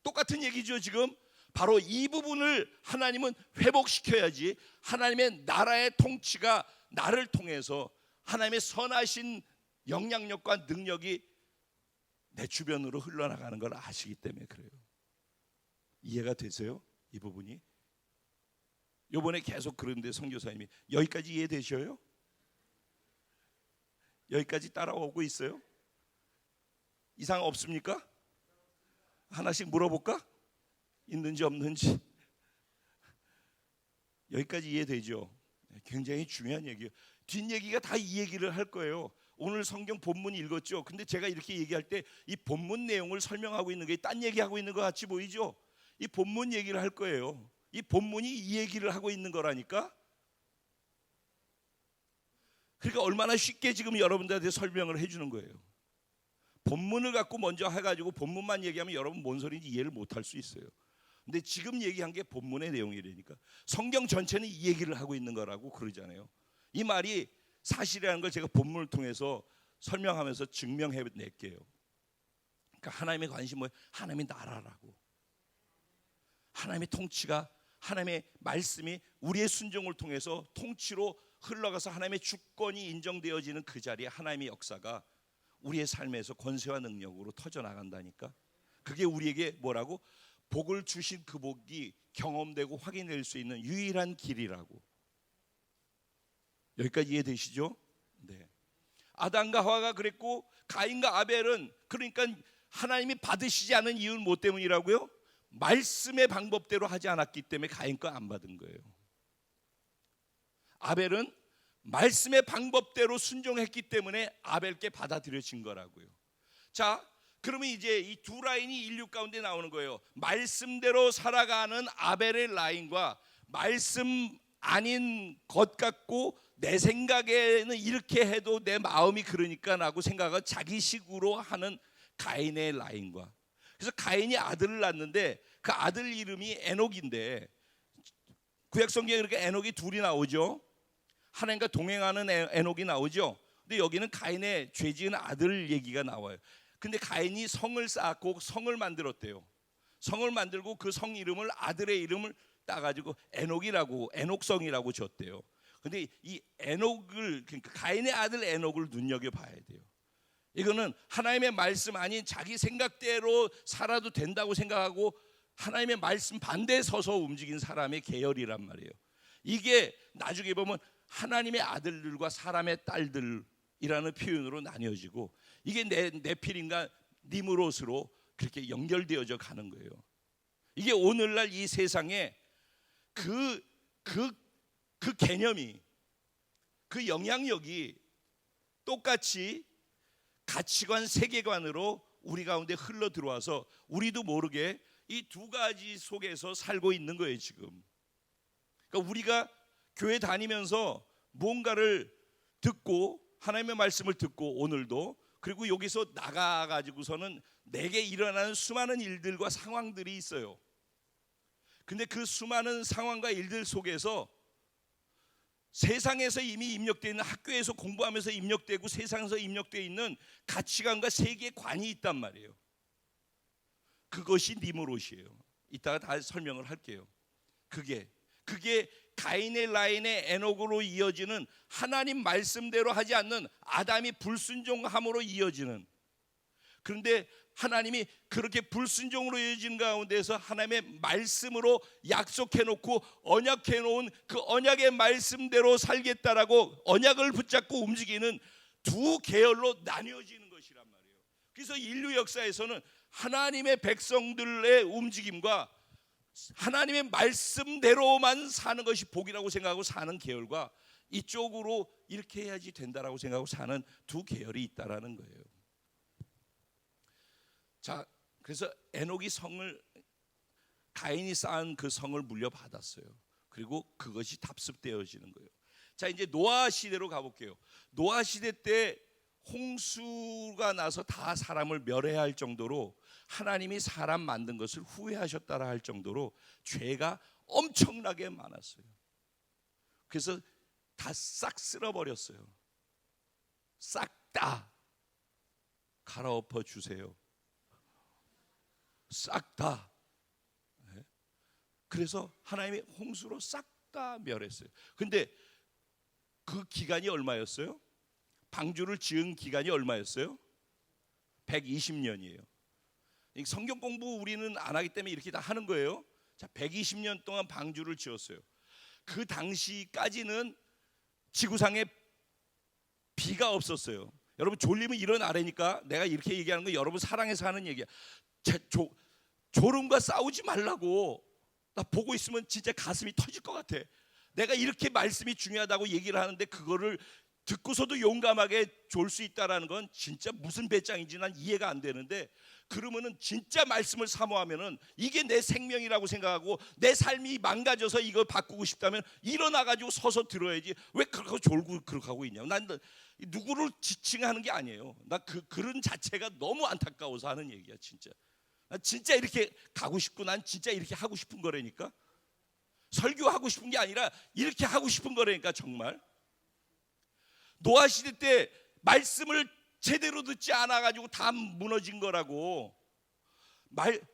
똑같은 얘기죠. 지금 바로 이 부분을 하나님은 회복시켜야지 하나님의 나라의 통치가 나를 통해서 하나님의 선하신 영향력과 능력이 내 주변으로 흘러나가는 걸 아시기 때문에 그래요. 이해가 되세요? 이 부분이? 요번에 계속 그런데 선교사님이 여기까지 이해되셔요? 여기까지 따라오고 있어요? 이상 없습니까? 하나씩 물어볼까? 있는지 없는지. 여기까지 이해되죠? 굉장히 중요한 얘기예요. 뒷얘기가 다 이 얘기를 할 거예요. 오늘 성경 본문 읽었죠? 근데 제가 이렇게 얘기할 때 이 본문 내용을 설명하고 있는 게 딴 얘기하고 있는 것 같이 보이죠? 이 본문 얘기를 할 거예요. 이 본문이 이 얘기를 하고 있는 거라니까. 그러니까 얼마나 쉽게 지금 여러분들한테 설명을 해주는 거예요. 본문을 갖고 먼저 해가지고 본문만 얘기하면 여러분 뭔 소리인지 이해를 못할 수 있어요. 근데 지금 얘기한 게 본문의 내용이라니까. 성경 전체는 이 얘기를 하고 있는 거라고 그러잖아요. 이 말이 사실이라는 걸 제가 본문을 통해서 설명하면서 증명해 낼게요. 그러니까 하나님의 관심은 뭐예요? 하나님의 나라라고. 하나님의 통치가, 하나님의 말씀이 우리의 순종을 통해서 통치로 흘러가서 하나님의 주권이 인정되어지는 그 자리에 하나님의 역사가 우리의 삶에서 권세와 능력으로 터져나간다니까. 그게 우리에게 뭐라고? 복을 주신 그 복이 경험되고 확인될 수 있는 유일한 길이라고. 여기까지 이해되시죠? 네. 아담과 하와가 그랬고 가인과 아벨은, 그러니까 하나님이 받으시지 않은 이유는 뭐 때문이라고요? 말씀의 방법대로 하지 않았기 때문에 가인 거 안 받은 거예요. 아벨은 말씀의 방법대로 순종했기 때문에 아벨께 받아들여진 거라고요. 자, 그러면 이제 이 두 라인이 인류 가운데 나오는 거예요. 말씀대로 살아가는 아벨의 라인과 말씀 아닌 것 같고 내 생각에는 이렇게 해도 내 마음이 그러니까 라고 생각을 자기식으로 하는 가인의 라인과, 그래서 가인이 아들을 낳는데 그 아들 이름이 에녹인데, 구약 성경에 이렇게 에녹이 둘이 나오죠. 하나님과 동행하는 에녹이 나오죠. 근데 여기는 가인의 죄 지은 아들 얘기가 나와요. 근데 가인이 성을 쌓고 성을 만들었대요. 성을 만들고 그 성 이름을, 아들의 이름을 따가지고 에녹이라고, 에녹성이라고 줬대요. 근데 이 에녹을, 그러니까 가인의 아들 에녹을 눈여겨봐야 돼요. 이거는 하나님의 말씀 아닌 자기 생각대로 살아도 된다고 생각하고 하나님의 말씀 반대에 서서 움직인 사람의 계열이란 말이에요. 이게 나중에 보면 하나님의 아들들과 사람의 딸들이라는 표현으로 나뉘어지고, 이게 네필임과 니므롯으로 그렇게 연결되어져 가는 거예요. 이게 오늘날 이 세상에 그 개념이, 그 영향력이 똑같이 가치관, 세계관으로 우리 가운데 흘러 들어와서 우리도 모르게 이 두 가지 속에서 살고 있는 거예요 지금. 그러니까 우리가 교회 다니면서 뭔가를 듣고 하나님의 말씀을 듣고 오늘도, 그리고 여기서 나가가지고서는 내게 일어나는 수많은 일들과 상황들이 있어요. 근데 그 수많은 상황과 일들 속에서 세상에서 이미 입력되어 있는, 학교에서 공부하면서 입력되고 세상에서 입력되어 있는 가치관과 세계관이 있단 말이에요. 그것이 니므롯이에요. 이따가 다 설명을 할게요. 그게 가인의 라인의 에녹으로 이어지는, 하나님 말씀대로 하지 않는 아담이 불순종함으로 이어지는, 그런데 하나님이 그렇게 불순종으로 이어지는 가운데서 하나님의 말씀으로 약속해 놓고 언약해 놓은 그 언약의 말씀대로 살겠다라고 언약을 붙잡고 움직이는 두 계열로 나뉘어지는 것이란 말이에요. 그래서 인류 역사에서는 하나님의 백성들의 움직임과 하나님의 말씀대로만 사는 것이 복이라고 생각하고 사는 계열과, 이쪽으로 이렇게 해야지 된다라고 생각하고 사는 두 계열이 있다라는 거예요. 자, 그래서 에녹이 가인이 쌓은 그 성을 물려받았어요. 그리고 그것이 답습되어지는 거예요. 자, 이제 노아 시대로 가볼게요. 노아 시대 때 홍수가 나서 다 사람을 멸해야 할 정도로, 하나님이 사람 만든 것을 후회하셨다라 할 정도로 죄가 엄청나게 많았어요. 그래서 다 싹 쓸어버렸어요. 싹 다 갈아엎어 주세요. 싹 다. 그래서 하나님이 홍수로 싹 다 멸했어요. 근데 그 기간이 얼마였어요? 방주를 지은 기간이 얼마였어요? 120년이에요. 성경 공부 우리는 안 하기 때문에 이렇게 다 하는 거예요. 자, 120년 동안 방주를 지었어요. 그 당시까지는 지구상에 비가 없었어요. 여러분, 졸리면 일어나라니까 내가 이렇게 얘기하는 거 여러분 사랑해서 하는 얘기야. 졸음과 싸우지 말라고. 나 보고 있으면 진짜 가슴이 터질 것 같아. 내가 이렇게 말씀이 중요하다고 얘기를 하는데 그거를 듣고서도 용감하게 졸 수 있다라는 건 진짜 무슨 배짱인지 난 이해가 안 되는데, 그러면은 진짜 말씀을 사모하면은 이게 내 생명이라고 생각하고 내 삶이 망가져서 이걸 바꾸고 싶다면 일어나가지고 서서 들어야지. 왜 그렇게 졸고 그렇게 하고 있냐고. 난 누구를 지칭하는 게 아니에요. 나 그런 자체가 너무 안타까워서 하는 얘기야 진짜. 난 진짜 이렇게 가고 싶고 난 진짜 이렇게 하고 싶은 거라니까. 설교하고 싶은 게 아니라 이렇게 하고 싶은 거라니까 정말. 노아 시대 때 말씀을 제대로 듣지 않아가지고 다 무너진 거라고.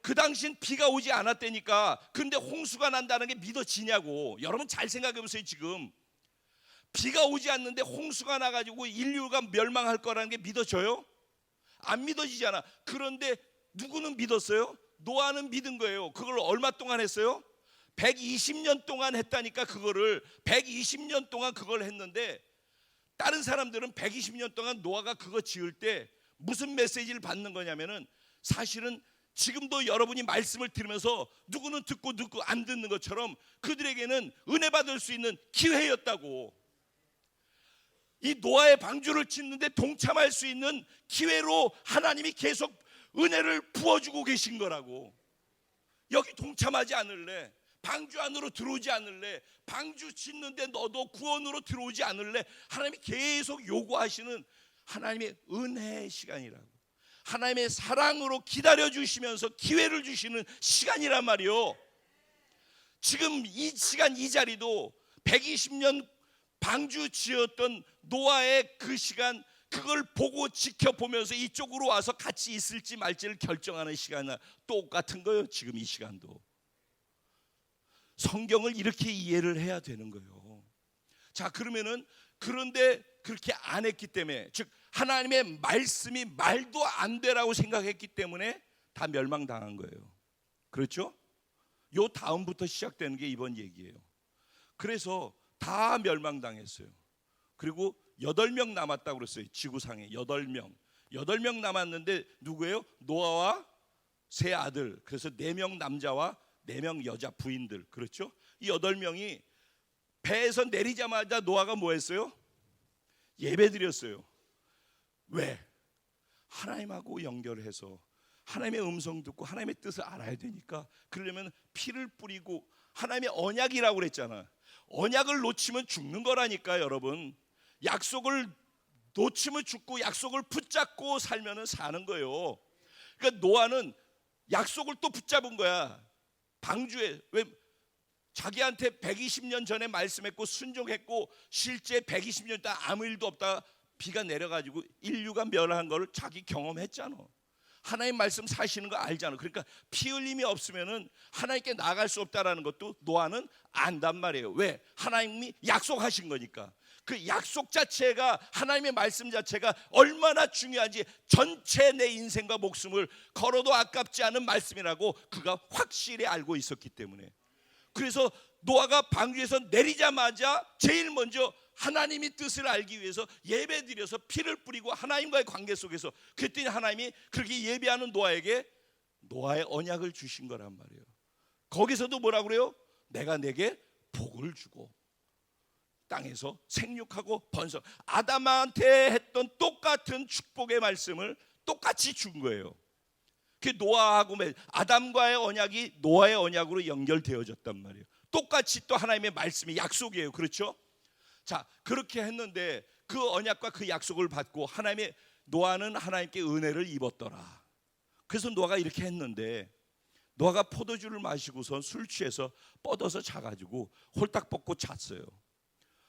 그 당시엔 비가 오지 않았다니까. 근데 홍수가 난다는 게 믿어지냐고. 여러분 잘 생각해 보세요. 지금 비가 오지 않는데 홍수가 나가지고 인류가 멸망할 거라는 게 믿어져요? 안 믿어지잖아. 그런데 누구는 믿었어요? 노아는 믿은 거예요. 그걸 얼마 동안 했어요? 120년 동안 했다니까. 그거를 120년 동안 그걸 했는데, 다른 사람들은 120년 동안 노아가 그거 지을 때 무슨 메시지를 받는 거냐면은, 사실은 지금도 여러분이 말씀을 들으면서 누구는 듣고 안 듣는 것처럼 그들에게는 은혜 받을 수 있는 기회였다고. 이 노아의 방주를 짓는데 동참할 수 있는 기회로 하나님이 계속 은혜를 부어주고 계신 거라고. 여기 동참하지 않을래? 방주 안으로 들어오지 않을래? 방주 짓는데 너도 구원으로 들어오지 않을래? 하나님이 계속 요구하시는 하나님의 은혜의 시간이라고. 하나님의 사랑으로 기다려주시면서 기회를 주시는 시간이란 말이요. 지금 이 시간 이 자리도 120년 방주 지었던 노아의 그 시간, 그걸 보고 지켜보면서 이쪽으로 와서 같이 있을지 말지를 결정하는 시간은 똑같은 거예요. 지금 이 시간도. 성경을 이렇게 이해를 해야 되는 거예요. 자, 그러면은 그런데 그렇게 안 했기 때문에, 즉 하나님의 말씀이 말도 안 되라고 생각했기 때문에 다 멸망당한 거예요. 그렇죠? 요 다음부터 시작되는 게 이번 얘기예요. 그래서 다 멸망당했어요. 그리고 8명 남았다고 그랬어요. 지구상에 8명 남았는데 누구예요? 노아와 세 아들. 그래서 4명 남자와 4명 여자 부인들. 그렇죠? 이 8명이 배에서 내리자마자 노아가 뭐 했어요? 예배 드렸어요. 왜? 하나님하고 연결해서 하나님의 음성 듣고 하나님의 뜻을 알아야 되니까, 그러려면 피를 뿌리고, 하나님의 언약이라고 그랬잖아. 언약을 놓치면 죽는 거라니까 여러분. 약속을 놓치면 죽고 약속을 붙잡고 살면 사는 거예요. 그러니까 노아는 약속을 또 붙잡은 거야. 방주에, 왜 자기한테 120년 전에 말씀했고 순종했고 실제 120년 동안 아무 일도 없다 비가 내려가지고 인류가 멸한 걸 자기 경험했잖아. 하나님 말씀 사시는 거 알잖아. 그러니까 피 흘림이 없으면은 하나님께 나아갈 수 없다라는 것도 노아는 안단 말이에요. 왜? 하나님이 약속하신 거니까. 그 약속 자체가, 하나님의 말씀 자체가 얼마나 중요한지 전체 내 인생과 목숨을 걸어도 아깝지 않은 말씀이라고 그가 확실히 알고 있었기 때문에. 그래서 노아가 방주에서 내리자마자 제일 먼저 하나님의 뜻을 알기 위해서 예배드려서 피를 뿌리고 하나님과의 관계 속에서, 그랬더니 하나님이 그렇게 예배하는 노아에게 노아의 언약을 주신 거란 말이에요. 거기서도 뭐라고 그래요? 내가 내게 복을 주고 땅에서 생육하고 번성. 아담한테 했던 똑같은 축복의 말씀을 똑같이 준 거예요. 그 노아하고 아담과의 언약이 노아의 언약으로 연결되어졌단 말이에요. 똑같이 또 하나님의 말씀이 약속이에요. 그렇죠? 자, 그렇게 했는데 그 언약과 그 약속을 받고 노아는 하나님께 은혜를 입었더라. 그래서 노아가 이렇게 했는데, 노아가 포도주를 마시고서 술 취해서 뻗어서 자가지고 홀딱 벗고 잤어요.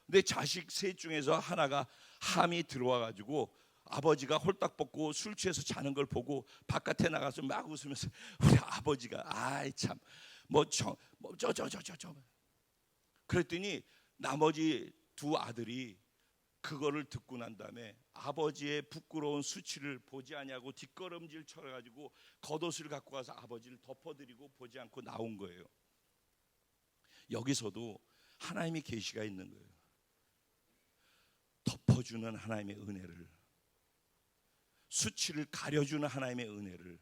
근데 자식 셋 중에서 하나가 함이 들어와가지고 아버지가 홀딱 벗고 술 취해서 자는 걸 보고 바깥에 나가서 막 웃으면서, 우리 아버지가 아이 참 그랬더니 나머지 두 아들이 그거를 듣고 난 다음에 아버지의 부끄러운 수치를 보지 아니하고 뒷걸음질 쳐가지고 겉옷을 갖고 가서 아버지를 덮어드리고 보지 않고 나온 거예요. 여기서도 하나님의 계시가 있는 거예요. 덮어주는 하나님의 은혜를, 수치를 가려주는 하나님의 은혜를,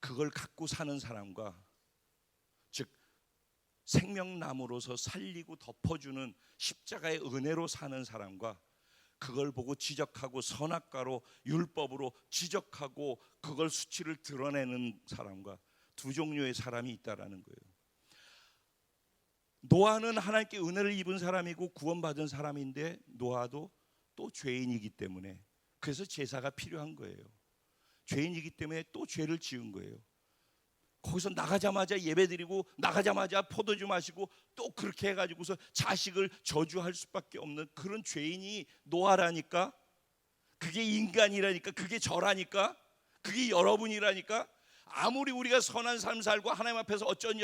그걸 갖고 사는 사람과, 즉 생명나무로서 살리고 덮어주는 십자가의 은혜로 사는 사람과, 그걸 보고 지적하고 선악과로 율법으로 지적하고 그걸 수치를 드러내는 사람과 두 종류의 사람이 있다라는 거예요. 노아는 하나님께 은혜를 입은 사람이고 구원받은 사람인데, 노아도 또 죄인이기 때문에, 그래서 제사가 필요한 거예요. 죄인이기 때문에 또 죄를 지은 거예요. 거기서 나가자마자 예배드리고 나가자마자 포도주 마시고 또 그렇게 해가지고서 자식을 저주할 수밖에 없는 그런 죄인이 노아라니까. 그게 인간이라니까. 그게 저라니까. 그게 여러분이라니까. 아무리 우리가 선한 삶 살고 하나님 앞에서 어쩌니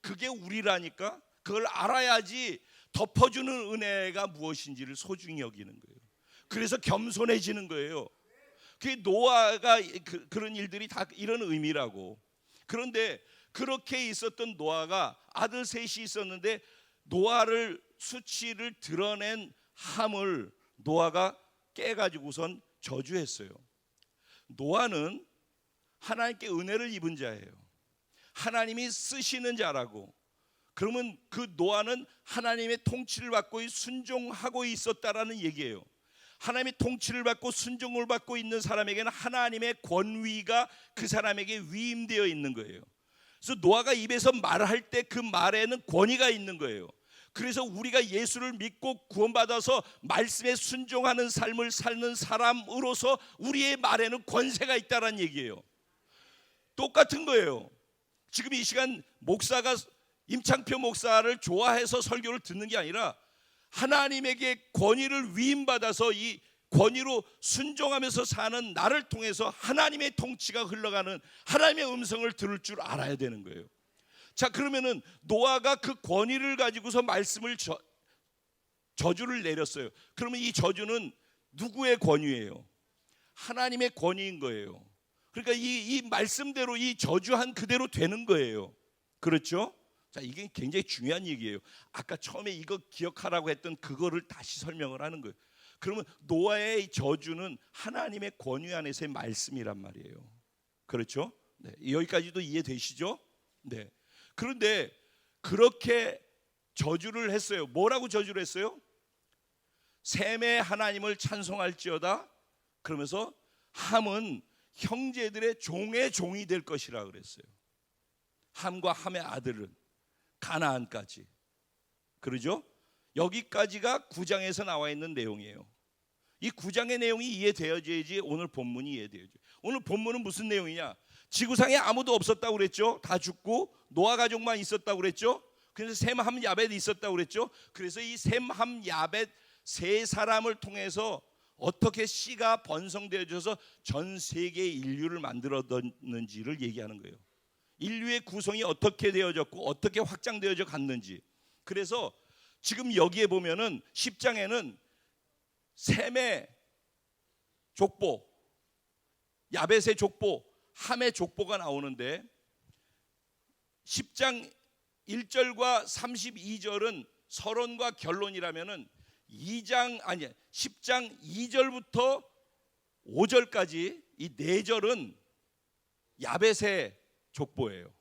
그게 우리라니까. 그걸 알아야지 덮어주는 은혜가 무엇인지를 소중히 여기는 거예요. 그래서 겸손해지는 거예요. 그게 노아가 그런 일들이 다 이런 의미라고. 그런데 그렇게 있었던 노아가 아들 셋이 있었는데, 노아를 수치를 드러낸 함을 노아가 깨가지고선 저주했어요. 노아는 하나님께 은혜를 입은 자예요. 하나님이 쓰시는 자라고. 그러면 그 노아는 하나님의 통치를 받고 순종하고 있었다라는 얘기예요. 하나님의 통치를 받고 순종을 받고 있는 사람에게는 하나님의 권위가 그 사람에게 위임되어 있는 거예요. 그래서 노아가 입에서 말할 때 그 말에는 권위가 있는 거예요. 그래서 우리가 예수를 믿고 구원받아서 말씀에 순종하는 삶을 사는 사람으로서 우리의 말에는 권세가 있다는 얘기예요. 똑같은 거예요. 지금 이 시간 목사가 임창표 목사를 좋아해서 설교를 듣는 게 아니라 하나님에게 권위를 위임받아서 이 권위로 순종하면서 사는 나를 통해서 하나님의 통치가 흘러가는 하나님의 음성을 들을 줄 알아야 되는 거예요. 자, 그러면은 노아가 그 권위를 가지고서 말씀을 저주를 내렸어요. 그러면 이 저주는 누구의 권위예요? 하나님의 권위인 거예요. 그러니까 이 말씀대로 이 저주한 그대로 되는 거예요. 그렇죠? 자, 이게 굉장히 중요한 얘기예요. 아까 처음에 이거 기억하라고 했던 그거를 다시 설명을 하는 거예요. 그러면 노아의 저주는 하나님의 권위 안에서의 말씀이란 말이에요. 그렇죠? 네, 여기까지도 이해되시죠? 네. 그런데 그렇게 저주를 했어요. 뭐라고 저주를 했어요? 셈의 하나님을 찬송할지어다. 그러면서 함은 형제들의 종의 종이 될 것이라 그랬어요. 함과 함의 아들은 가나안까지. 그러죠? 여기까지가 9장에서 나와 있는 내용이에요. 이 9장의 내용이 이해되어져야지 오늘 본문이 이해되어져. 오늘 본문은 무슨 내용이냐? 지구상에 아무도 없었다고 그랬죠. 다 죽고 노아 가족만 있었다고 그랬죠. 그래서 셈, 함, 야벳 있었다고 그랬죠. 그래서 이 셈, 함, 야벳 세 사람을 통해서 어떻게 씨가 번성되어져서 전 세계 인류를 만들었는지를 얘기하는 거예요. 인류의 구성이 어떻게 되어졌고 어떻게 확장되어져 갔는지. 그래서 지금 여기에 보면은 10장에는 셈의 족보, 야벳의 족보, 함의 족보가 나오는데 10장 1절과 32절은 서론과 결론이라면은 10장 2절부터 5절까지 이 4절은 야벳의 족보예요.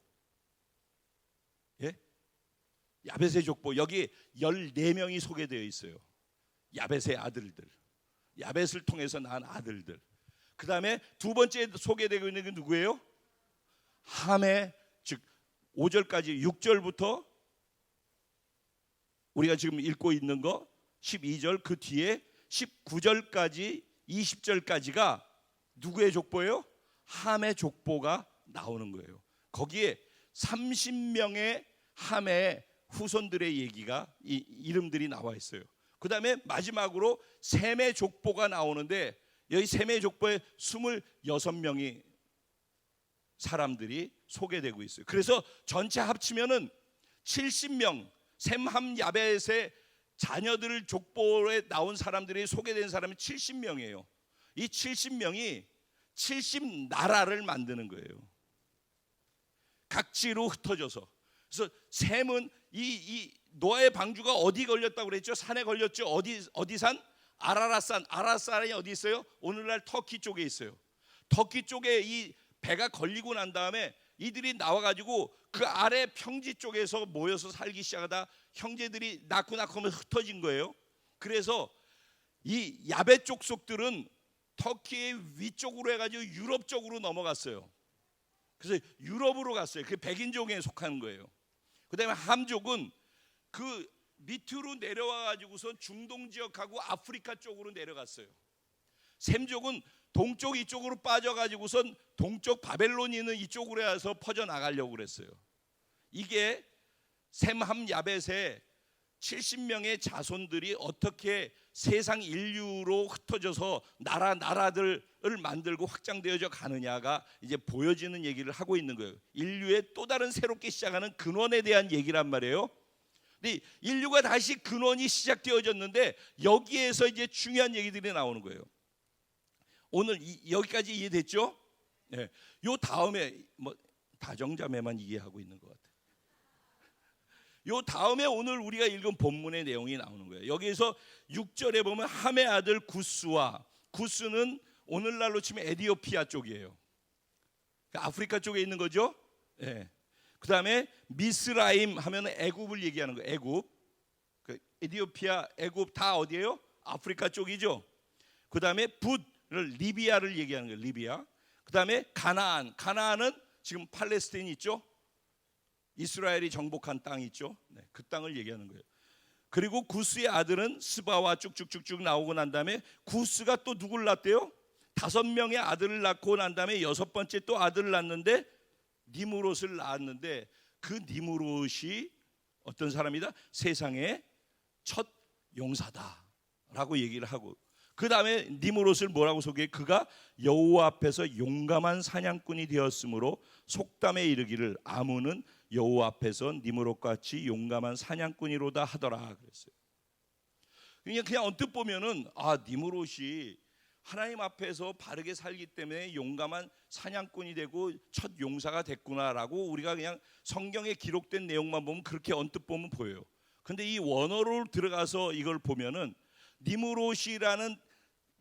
예? 야벳의 족보. 여기 14명이 소개되어 있어요. 야벳의 아들들, 야벳을 통해서 낳은 아들들. 그 다음에 두 번째 소개되고 있는 게 누구예요? 함의, 즉 5절까지 6절부터 우리가 지금 읽고 있는 거 12절, 그 뒤에 19절까지 20절까지가 누구의 족보예요? 함의 족보가 나오는 거예요. 거기에 30명의 함의 후손들의 얘기가, 이름들이 나와 있어요. 그 다음에 마지막으로 셈의 족보가 나오는데 여기 셈의 족보에 26명이 사람들이 소개되고 있어요. 그래서 전체 합치면은 70명, 셈, 함, 야벳의 자녀들 족보에 나온 사람들이 소개된 사람이 70명이에요. 이 70명이 70나라를 만드는 거예요. 각지로 흩어져서. 그래서 셈은 이 노아의 방주가 어디 걸렸다고 그랬죠? 산에 걸렸죠. 어디 산? 아라랏산. 아라랏산이 어디 있어요? 오늘날 터키 쪽에 있어요. 터키 쪽에 이 배가 걸리고 난 다음에 이들이 나와가지고 그 아래 평지 쪽에서 모여서 살기 시작하다 형제들이 낳고 하면 흩어진 거예요. 그래서 이 야벳 족속들은 터키의 위쪽으로 해가지고 유럽 쪽으로 넘어갔어요. 그래서 유럽으로 갔어요. 그 백인족에 속하는 거예요. 그 다음에 함족은 그 밑으로 내려와가지고선 중동 지역하고 아프리카 쪽으로 내려갔어요. 셈족은 동쪽 이쪽으로 빠져가지고선 동쪽 바벨론이 있는 이쪽으로 해서 퍼져나가려고 그랬어요. 이게 셈, 함, 야벳의 70명의 자손들이 어떻게 세상 인류로 흩어져서 나라들을 만들고 확장되어져 가느냐가 이제 보여지는 얘기를 하고 있는 거예요. 인류의 또 다른 새롭게 시작하는 근원에 대한 얘기란 말이에요. 근데 인류가 다시 근원이 시작되어졌는데 여기에서 이제 중요한 얘기들이 나오는 거예요. 오늘 여기까지 이해됐죠? 네. 요 다음에 뭐 다정자매만 이해하고 있는 것 같아요. 요 다음에 오늘 우리가 읽은 본문의 내용이 나오는 거예요. 여기에서 6절에 보면 함의 아들 구스와, 구스는 오늘날로 치면 에디오피아 쪽이에요. 아프리카 쪽에 있는 거죠. 네. 그 다음에 미스라임 하면 애굽을 얘기하는 거예요. 애굽, 그 에디오피아, 애굽 다 어디예요? 아프리카 쪽이죠. 그 다음에 붓을 리비아를 얘기하는 거예요. 리비아. 그 다음에 가나안, 가나안은 지금 팔레스타인 있죠. 이스라엘이 정복한 땅 있죠. 네, 그 땅을 얘기하는 거예요. 그리고 구스의 아들은 스바와 쭉쭉쭉쭉 나오고 난 다음에 구스가 또 누굴 낳대요? 5명의 아들을 낳고 난 다음에 6번째 또 아들을 낳는데 니무롯을 낳았는데 그 니무롯이 어떤 사람이다? 세상의 첫 용사다라고 얘기를 하고, 그 다음에 니무롯을 뭐라고 소개해? 그가 여호와 앞에서 용감한 사냥꾼이 되었으므로 속담에 이르기를 아문은 여호와 앞에서 니무롯같이 용감한 사냥꾼이로다 하더라 그랬어요. 그냥 언뜻 보면은 니무롯이 하나님 앞에서 바르게 살기 때문에 용감한 사냥꾼이 되고 첫 용사가 됐구나라고 우리가 그냥 성경에 기록된 내용만 보면 그렇게 언뜻 보면 보여요. 근데 이 원어로 들어가서 이걸 보면은 니무롯이라는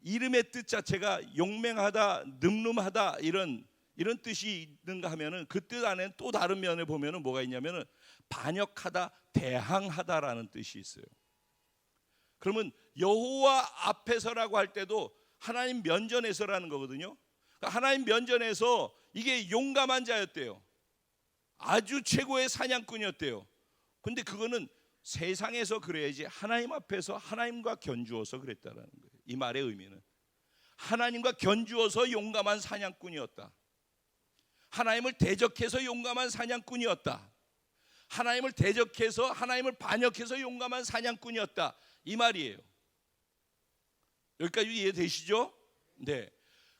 이름의 뜻 자체가 용맹하다, 늠름하다 이런 뜻이 있는가 하면은 그 뜻 안에 또 다른 면에 보면은 뭐가 있냐면은 반역하다, 대항하다라는 뜻이 있어요. 그러면 여호와 앞에서라고 할 때도 하나님 면전에서라는 거거든요. 하나님 면전에서 이게 용감한 자였대요. 아주 최고의 사냥꾼이었대요. 근데 그거는 세상에서 그래야지 하나님 앞에서 하나님과 견주어서 그랬다라는 거예요. 이 말의 의미는 하나님과 견주어서 용감한 사냥꾼이었다. 하나님을 대적해서 용감한 사냥꾼이었다. 하나님을 대적해서 하나님을 반역해서 용감한 사냥꾼이었다. 이 말이에요. 여기까지 이해되시죠? 네.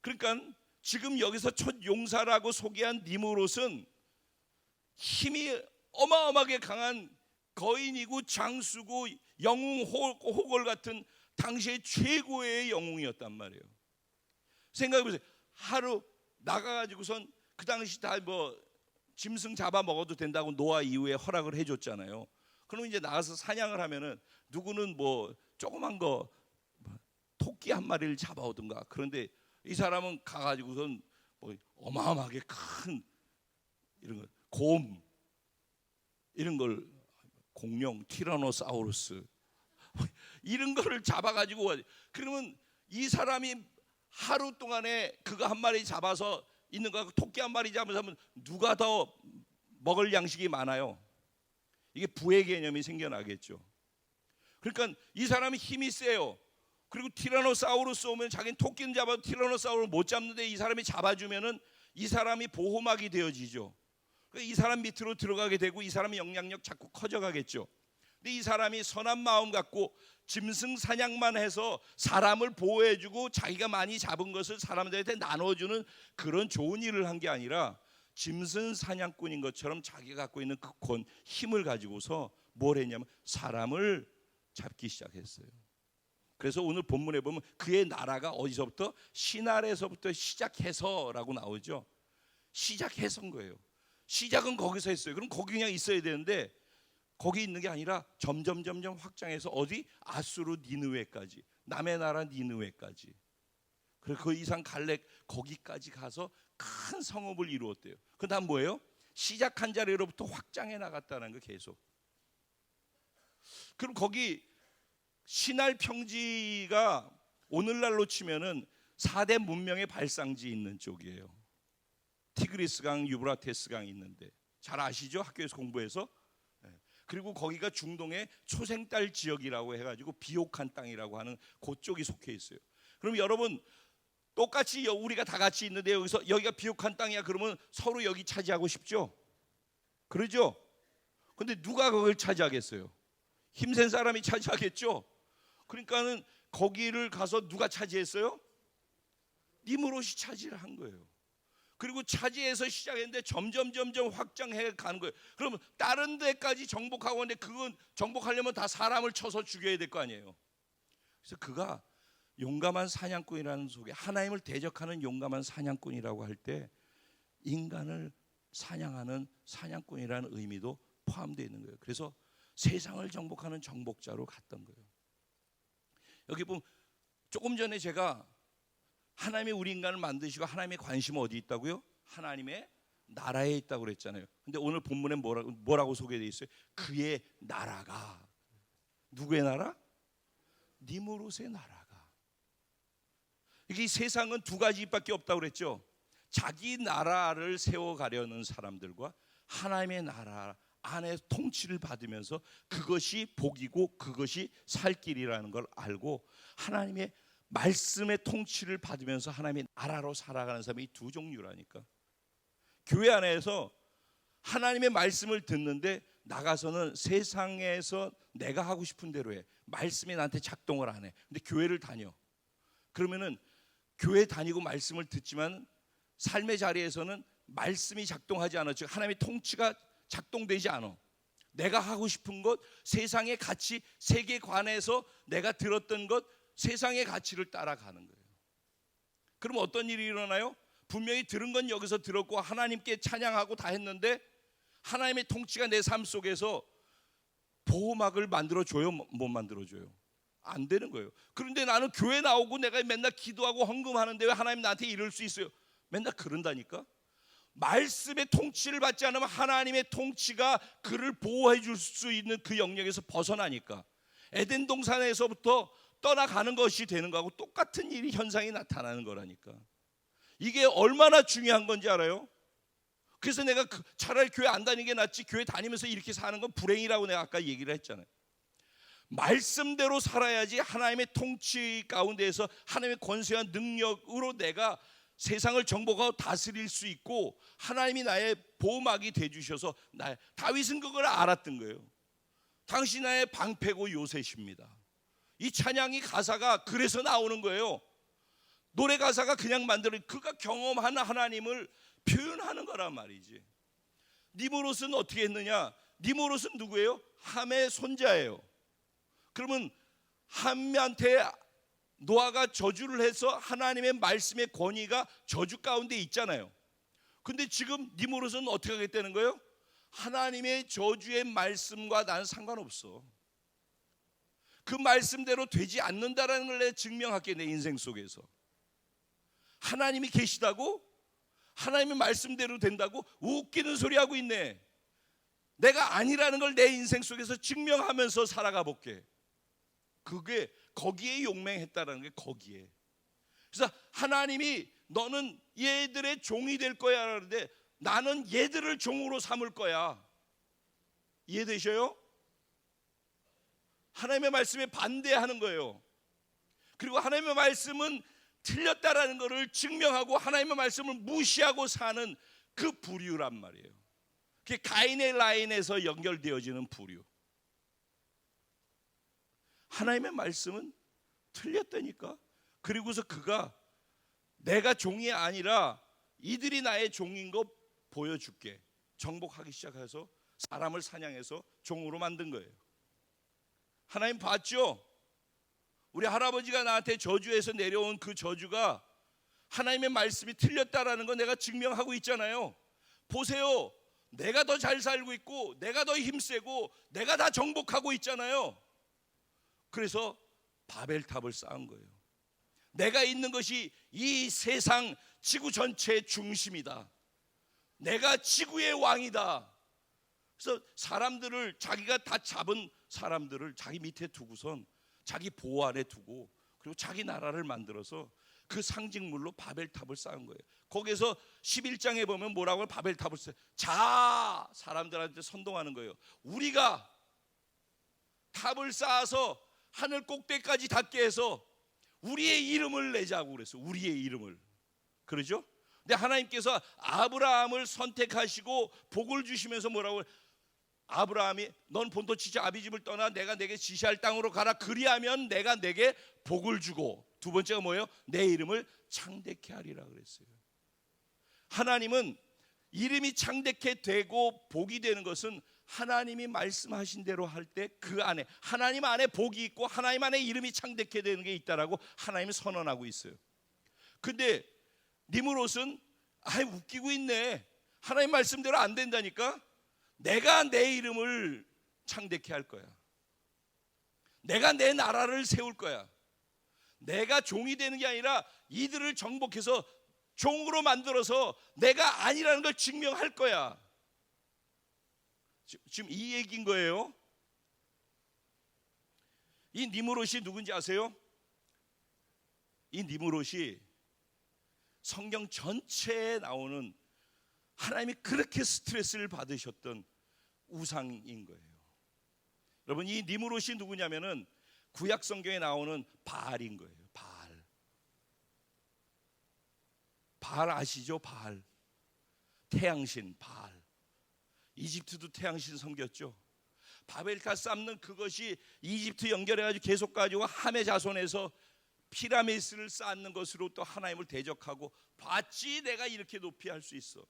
그러니까 지금 여기서 첫 용사라고 소개한 니무롯은 힘이 어마어마하게 강한 거인이고 장수고 영웅 호골 같은 당시의 최고의 영웅이었단 말이에요. 생각해 보세요. 하루 나가가지고선 그 당시 다 뭐 짐승 잡아 먹어도 된다고 노아 이후에 허락을 해줬잖아요. 그럼 이제 나가서 사냥을 하면은 누구는 뭐 조그만 거 토끼 한 마리를 잡아오든가. 그런데 이 사람은 가가지고선 뭐 어마어마하게 큰 이런 거, 곰 이런 걸, 공룡, 티라노사우루스 이런 거를 잡아가지고, 그러면 이 사람이 하루 동안에 그거 한 마리 잡아서 있는 거, 토끼 한 마리 잡아서 하면 누가 더 먹을 양식이 많아요? 이게 부의 개념이 생겨나겠죠. 그러니까 이 사람이 힘이 세요. 그리고 티라노사우루스 오면 자기는 토끼는 잡아도 티라노사우루스 못 잡는데 이 사람이 잡아주면은 이 사람이 보호막이 되어지죠. 그러니까 이 사람 밑으로 들어가게 되고 이 사람의 영향력 자꾸 커져가겠죠. 근데 이 사람이 선한 마음 갖고 짐승 사냥만 해서 사람을 보호해주고 자기가 많이 잡은 것을 사람들한테 나눠주는 그런 좋은 일을 한 게 아니라 짐승 사냥꾼인 것처럼 자기가 갖고 있는 그 힘을 가지고서 뭘 했냐면 사람을 잡기 시작했어요. 그래서 오늘 본문에 보면 그의 나라가 어디서부터? 시날에서부터 시작해서라고 나오죠. 시작해서인 거예요. 시작은 거기서 했어요. 그럼 거기 그냥 있어야 되는데 거기 있는 게 아니라 점점 확장해서 어디? 아수르 니느웨까지, 남의 나라 니느웨까지. 그래서 그 이상 갈렙 거기까지 가서 큰 성읍을 이루었대요. 그 다음 뭐예요? 시작한 자리로부터 확장해 나갔다는 거 계속. 그럼 거기 시날 평지가 오늘날로 치면은 4대 문명의 발상지 있는 쪽이에요. 티그리스강, 유브라테스강 있는데 잘 아시죠? 학교에서 공부해서. 그리고 거기가 중동의 초생딸 지역이라고 해가지고 비옥한 땅이라고 하는 그쪽이 속해 있어요. 그럼 여러분 똑같이 우리가 다 같이 있는데 여기가 비옥한 땅이야 그러면 서로 여기 차지하고 싶죠? 그러죠? 근데 누가 그걸 차지하겠어요? 힘센 사람이 차지하겠죠? 그러니까는 거기를 가서 누가 차지했어요? 니무롯이 차지를 한 거예요. 그리고 차지해서 시작했는데 점점 확장해 가는 거예요. 그러면 다른 데까지 정복하고 하는데 그건 정복하려면 다 사람을 쳐서 죽여야 될 거 아니에요. 그래서 그가 용감한 사냥꾼이라는 속에 하나님을 대적하는 용감한 사냥꾼이라고 할 때 인간을 사냥하는 사냥꾼이라는 의미도 포함되어 있는 거예요. 그래서 세상을 정복하는 정복자로 갔던 거예요. 여기 보면 조금 전에 제가 하나님이 우리 인간을 만드시고 하나님의 관심은 어디 있다고요? 하나님의 나라에 있다고 그랬잖아요. 근데 오늘 본문에 뭐라고 소개되어 있어요? 그의 나라가, 누구의 나라? 니무롯의 나라가. 이게 세상은 두 가지밖에 없다고 그랬죠. 자기 나라를 세워가려는 사람들과 하나님의 나라 안에 통치를 받으면서 그것이 복이고 그것이 살 길이라는 걸 알고 하나님의 말씀의 통치를 받으면서 하나님의 나라로 살아가는 사람이 두 종류라니까. 교회 안에서 하나님의 말씀을 듣는데 나가서는 세상에서 내가 하고 싶은 대로 해. 말씀이 나한테 작동을 안 해. 근데 교회를 다녀. 그러면은 교회 다니고 말씀을 듣지만 삶의 자리에서는 말씀이 작동하지 않아. 즉 하나님의 통치가 작동되지 않아. 내가 하고 싶은 것, 세상의 가치, 세계관에서 내가 들었던 것, 세상의 가치를 따라가는 거예요. 그럼 어떤 일이 일어나요? 분명히 들은 건 여기서 들었고 하나님께 찬양하고 다 했는데 하나님의 통치가 내 삶 속에서 보호막을 만들어줘요? 못 만들어줘요? 안 되는 거예요. 그런데 나는 교회 나오고 내가 맨날 기도하고 헌금하는데 왜 하나님 나한테 이럴 수 있어요? 맨날 그런다니까. 말씀의 통치를 받지 않으면 하나님의 통치가 그를 보호해 줄 수 있는 그 영역에서 벗어나니까. 에덴 동산에서부터 떠나가는 것이 되는 거하고 똑같은 일이 현상이 나타나는 거라니까. 이게 얼마나 중요한 건지 알아요? 그래서 내가 차라리 교회 안 다니는 게 낫지, 교회 다니면서 이렇게 사는 건 불행이라고 내가 아까 얘기를 했잖아요. 말씀대로 살아야지 하나님의 통치 가운데에서 하나님의 권세와 능력으로 내가 세상을 정복하고 다스릴 수 있고, 하나님이 나의 보호막이 되주셔서 다윗은 그걸 알았던 거예요. 당신 나의 방패고 요새십니다. 이 찬양이 가사가 그래서 나오는 거예요. 노래 가사가 그냥 만들어, 그가 경험한 하나님을 표현하는 거란 말이지. 니므롯은 어떻게 했느냐? 니므롯은 누구예요? 함의 손자예요. 그러면 함한테 노아가 저주를 해서 하나님의 말씀의 권위가 저주 가운데 있잖아요. 근데 지금 니므롯은 어떻게 하겠다는 거예요? 하나님의 저주의 말씀과 나는 상관없어. 그 말씀대로 되지 않는다라는 걸 내가 증명할게. 내 인생 속에서 하나님이 계시다고, 하나님의 말씀대로 된다고 웃기는 소리 하고 있네. 내가 아니라는 걸 내 인생 속에서 증명하면서 살아가 볼게. 그게 거기에 용맹했다라는 게 거기에. 그래서 하나님이 너는 얘들의 종이 될 거야 하는데 나는 얘들을 종으로 삼을 거야. 이해되셔요? 하나님의 말씀에 반대하는 거예요. 그리고 하나님의 말씀은 틀렸다라는 것을 증명하고 하나님의 말씀을 무시하고 사는 그 부류란 말이에요. 그게 가인의 라인에서 연결되어지는 부류. 하나님의 말씀은 틀렸다니까. 그리고서 그가 내가 종이 아니라 이들이 나의 종인 거 보여줄게. 정복하기 시작해서 사람을 사냥해서 종으로 만든 거예요. 하나님 봤죠? 우리 할아버지가 나한테 저주해서 내려온 그 저주가 하나님의 말씀이 틀렸다라는 거 내가 증명하고 있잖아요. 보세요. 내가 더 잘 살고 있고 내가 더 힘세고 내가 다 정복하고 있잖아요. 그래서 바벨탑을 쌓은 거예요. 내가 있는 것이 이 세상 지구 전체의 중심이다. 내가 지구의 왕이다. 그래서 사람들을, 자기가 다 잡은 사람들을 자기 밑에 두고선 자기 보호 안에 두고, 그리고 자기 나라를 만들어서 그 상징물로 바벨탑을 쌓은 거예요. 거기서 11장에 보면 뭐라고 바벨탑을 쌓아요. 자, 사람들한테 선동하는 거예요. 우리가 탑을 쌓아서 하늘 꼭대기까지 닿게 해서 우리의 이름을 내자고 그랬어요. 우리의 이름을. 그러죠? 근데 하나님께서 아브라함을 선택하시고 복을 주시면서 뭐라고, 아브라함이 넌 본토 지체 아비집을 떠나 내가 내게 지시할 땅으로 가라. 그리하면 내가 내게 복을 주고, 두 번째가 뭐예요? 내 이름을 창대케 하리라 그랬어요. 하나님은 이름이 창대케 되고 복이 되는 것은 하나님이 말씀하신 대로 할 때 그 안에, 하나님 안에 복이 있고 하나님 안에 이름이 창대케 되는 게 있다라고 하나님이 선언하고 있어요. 근데 니므롯은 웃기고 있네. 하나님 말씀대로 안 된다니까. 내가 내 이름을 창대케 할 거야. 내가 내 나라를 세울 거야. 내가 종이 되는 게 아니라 이들을 정복해서 종으로 만들어서 내가 아니라는 걸 증명할 거야. 지금 이 얘기인 거예요. 이 니므롯이 누군지 아세요? 이 니므롯이 성경 전체에 나오는 하나님이 그렇게 스트레스를 받으셨던 우상인 거예요. 여러분, 이 니므롯이 누구냐면은 구약 성경에 나오는 바알인 거예요. 바알 아시죠? 바알, 태양신 바알. 이집트도 태양신 섬겼죠. 바벨탑 쌓는 그것이 이집트 연결해가지고 계속 가지고 함의 자손에서 피라미드를 쌓는 것으로 또 하나님을 대적하고, 봤지 내가 이렇게 높이 할 수 있어.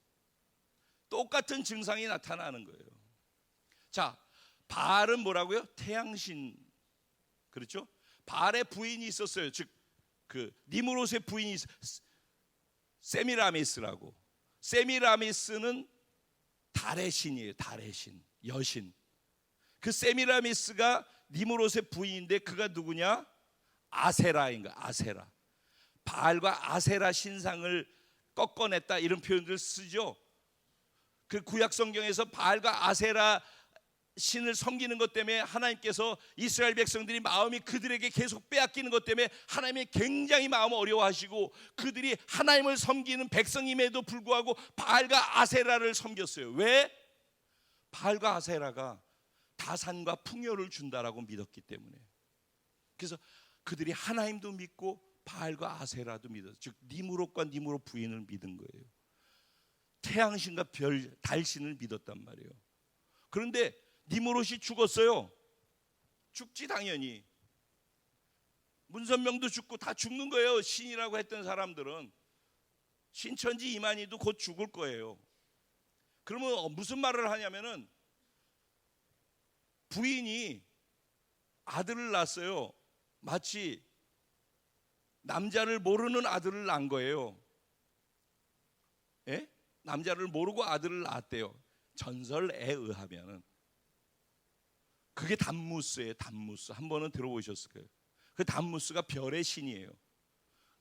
똑같은 증상이 나타나는 거예요. 자, 바알은 뭐라고요? 태양신. 그렇죠? 바알의 부인이 있었어요. 즉 그 니므롯의 부인이 세미라미스라고. 세미라미스는 달의 신이에요. 달의 신, 여신. 그 세미라미스가 니므롯의 부인인데 그가 누구냐? 아세라인 거야. 아세라. 바알과 아세라 신상을 꺾어냈다, 이런 표현들 쓰죠. 그 구약 성경에서 바알과 아세라 신을 섬기는 것 때문에 하나님께서 이스라엘 백성들이 마음이 그들에게 계속 빼앗기는 것 때문에 하나님이 굉장히 마음 어려워하시고 그들이 하나님을 섬기는 백성임에도 불구하고 바알과 아세라를 섬겼어요. 왜? 바알과 아세라가 다산과 풍요를 준다라고 믿었기 때문에. 그래서 그들이 하나님도 믿고 바알과 아세라도 믿었어요. 즉 니무롯과 니무롯 부인을 믿은 거예요. 태양신과 별, 달신을 믿었단 말이에요. 그런데 니무롯이 죽었어요. 죽지 당연히. 문선명도 죽고 다 죽는 거예요. 신이라고 했던 사람들은. 신천지 이만희도 곧 죽을 거예요. 그러면 무슨 말을 하냐면은 부인이 아들을 낳았어요. 마치 남자를 모르는 아들을 낳은 거예요. 예? 남자를 모르고 아들을 낳았대요. 전설에 의하면은. 그게 담무스예요. 담무스. 한 번은 들어보셨을 거예요. 그 담무스가 별의 신이에요.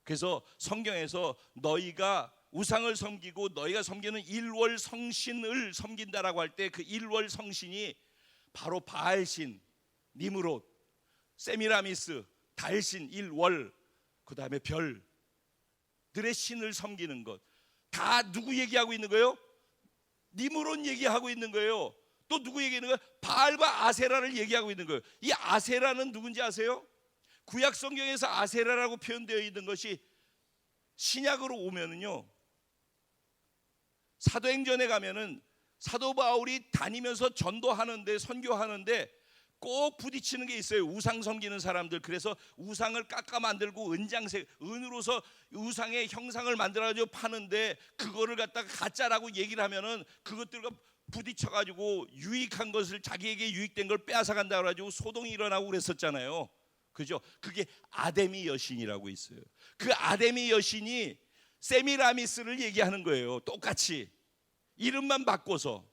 그래서 성경에서 너희가 우상을 섬기고 너희가 섬기는 일월 성신을 섬긴다라고 할 때 그 일월 성신이 바로 바알신, 니무롯, 세미라미스, 달신, 일월, 그 다음에 별들의 신을 섬기는 것. 다 누구 얘기하고 있는 거예요? 니무롯 얘기하고 있는 거예요. 또 누구 얘기하는 거예요? 바알과 아세라를 얘기하고 있는 거예요. 이 아세라는 누군지 아세요? 구약 성경에서 아세라라고 표현되어 있는 것이 신약으로 오면은요, 사도행전에 가면은 사도 바울이 다니면서 전도하는데, 선교하는데 꼭 부딪히는 게 있어요. 우상 섬기는 사람들. 그래서 우상을 깎아 만들고 은장색, 은으로서 우상의 형상을 만들어가지고 파는데 그거를 갖다가 가짜라고 얘기를 하면은 그것들과 부딪혀가지고 유익한 것을, 자기에게 유익된 걸 빼앗아 간다 그래가지고 소동이 일어나고 그랬었잖아요. 그죠? 그게 아데미 여신이라고 있어요. 그 아데미 여신이 세미라미스를 얘기하는 거예요. 똑같이 이름만 바꿔서.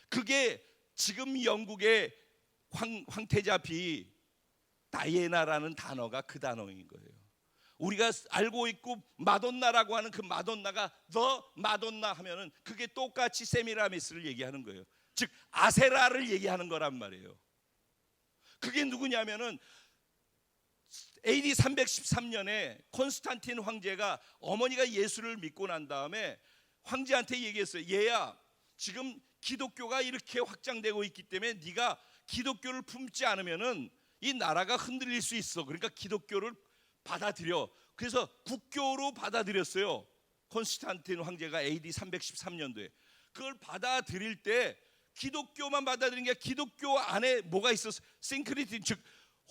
그게 지금 영국의 황태자 비 다이애나라는 단어가 그 단어인 거예요. 우리가 알고 있고 마돈나라고 하는 그 마돈나가 더 마돈나 하면은 그게 똑같이 세미라미스를 얘기하는 거예요. 즉 아세라를 얘기하는 거란 말이에요. 그게 누구냐면은 AD 313년에 콘스탄틴 황제가, 어머니가 예수를 믿고 난 다음에 황제한테 얘기했어요. 얘야, 지금 기독교가 이렇게 확장되고 있기 때문에 네가 기독교를 품지 않으면은 이 나라가 흔들릴 수 있어. 그러니까 기독교를 받아들여. 그래서 국교로 받아들였어요. 콘스탄틴 황제가 AD 313년도에. 그걸 받아들일 때 기독교만 받아들인 게, 기독교 안에 뭐가 있었어? 싱크리티, 즉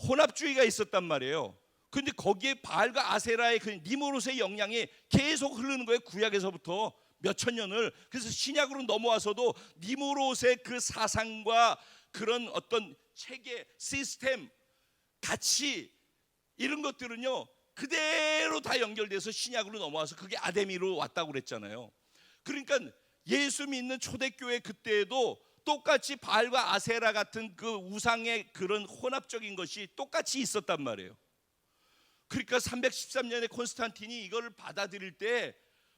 혼합주의가 있었단 말이에요. 근데 거기에 바알과 아세라의 그 니무롯의 영향이 계속 흐르는 거예요. 구약에서부터 몇천 년을. 그래서 신약으로 넘어와서도 니무롯의 그 사상과 그런 어떤 체계, 시스템, 가치, 이런 것들은요 그대로 다 연결돼서 신약으로 넘어와서 그게 아데미로 왔다고 그랬잖아요. 그러니까 예수 믿는 초대교회 그때에도 똑같이 바알과 아세라 같은 그 우상의 그런 혼합적인 것이 똑같이 있었단 말이에요. 그러니까 313년에 콘스탄틴이 이걸 받아들일 때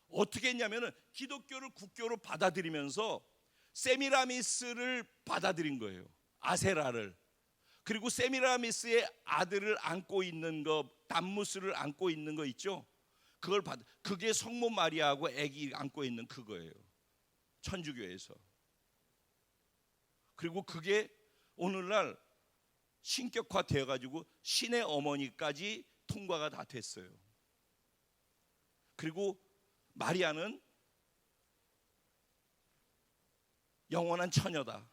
어떻게 했냐면은 기독교를 국교로 받아들이면서 세미라미스를 받아들인 거예요. 아세라를. 그리고 세미라미스의 아들을 안고 있는 거, 담무스를 안고 있는 거 있죠? 그걸 그게 성모 마리아하고 아기 안고 있는 그거예요. 천주교에서. 그리고 그게 오늘날 신격화 되어 가지고 신의 어머니까지 통과가 다 됐어요. 그리고 마리아는 영원한 처녀다.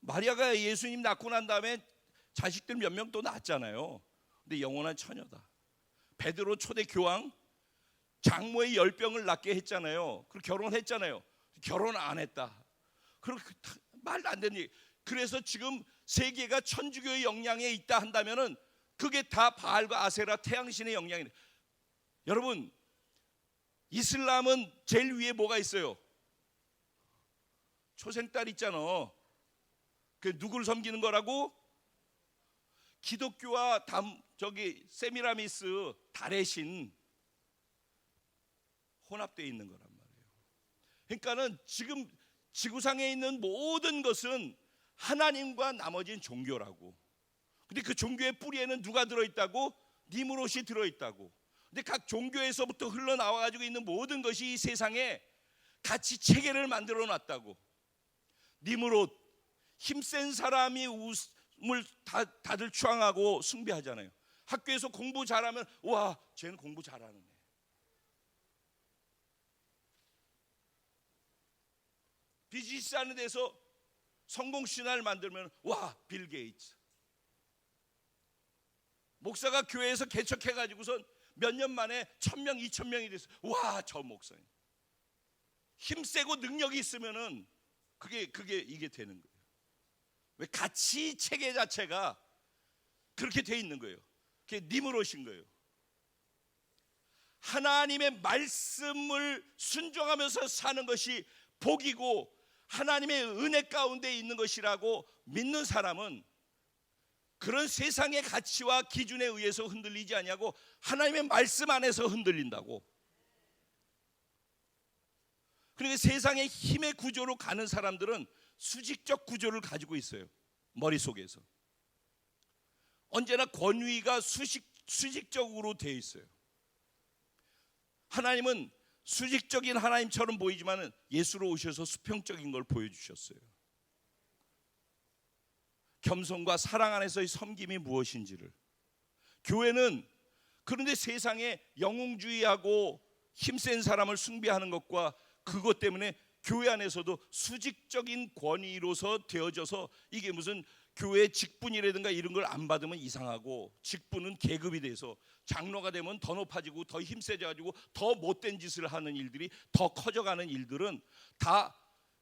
마리아가 예수님 낳고 난 다음에 자식들 몇 명 또 낳았잖아요. 근데 영원한 처녀다. 베드로 초대 교황 장모의 열병을 낳게 했잖아요. 그리고 결혼했잖아요. 결혼 안 했다. 그럼 말도 안 되는 얘기. 그래서 지금 세계가 천주교의 영향에 있다 한다면은 그게 다 바알과 아세라 태양신의 영향이에요. 여러분, 이슬람은 제일 위에 뭐가 있어요? 초생딸 있잖아. 그 누구를 섬기는 거라고? 기독교와 세미라미스 달의 신 혼합되어 있는 거란 말이에요. 그러니까는 지금 지구상에 있는 모든 것은 하나님과 나머지는 종교라고. 근데 그 종교의 뿌리에는 누가 들어있다고? 니무롯이 들어있다고. 근데 각 종교에서부터 흘러나와가지고 있는 모든 것이 이 세상에 가치 체계를 만들어 놨다고. 니무롯, 힘센 사람이 웃음을 다들 추앙하고 숭배하잖아요. 학교에서 공부 잘하면 와, 쟤는 공부 잘하는 애. 비즈니스 하는 데서 성공 신화를 만들면 와, 빌 게이츠. 목사가 교회에서 개척해가지고선 몇 년 만에 1,000명, 2,000명이 됐어요. 와, 저 목사님. 힘세고 능력이 있으면은 이게 되는 거예요. 왜? 가치 체계 자체가 그렇게 돼 있는 거예요. 그게 니무롯인 거예요. 하나님의 말씀을 순종하면서 사는 것이 복이고 하나님의 은혜 가운데 있는 것이라고 믿는 사람은 그런 세상의 가치와 기준에 의해서 흔들리지 아니하고 하나님의 말씀 안에서 흔들린다고. 그러니까 세상의 힘의 구조로 가는 사람들은 수직적 구조를 가지고 있어요. 머릿속에서 언제나 권위가 수직적으로 되어 있어요. 하나님은 수직적인 하나님처럼 보이지만 예수로 오셔서 수평적인 걸 보여주셨어요. 겸손과 사랑 안에서의 섬김이 무엇인지를. 교회는 그런데 세상에 영웅주의하고 힘센 사람을 숭배하는 것과 그것 때문에 교회 안에서도 수직적인 권위로서 되어져서 이게 무슨 교회 직분이라든가 이런 걸 안 받으면 이상하고, 직분은 계급이 돼서 장로가 되면 더 높아지고 더 힘세져가지고 더 못된 짓을 하는 일들이 더 커져가는 일들은 다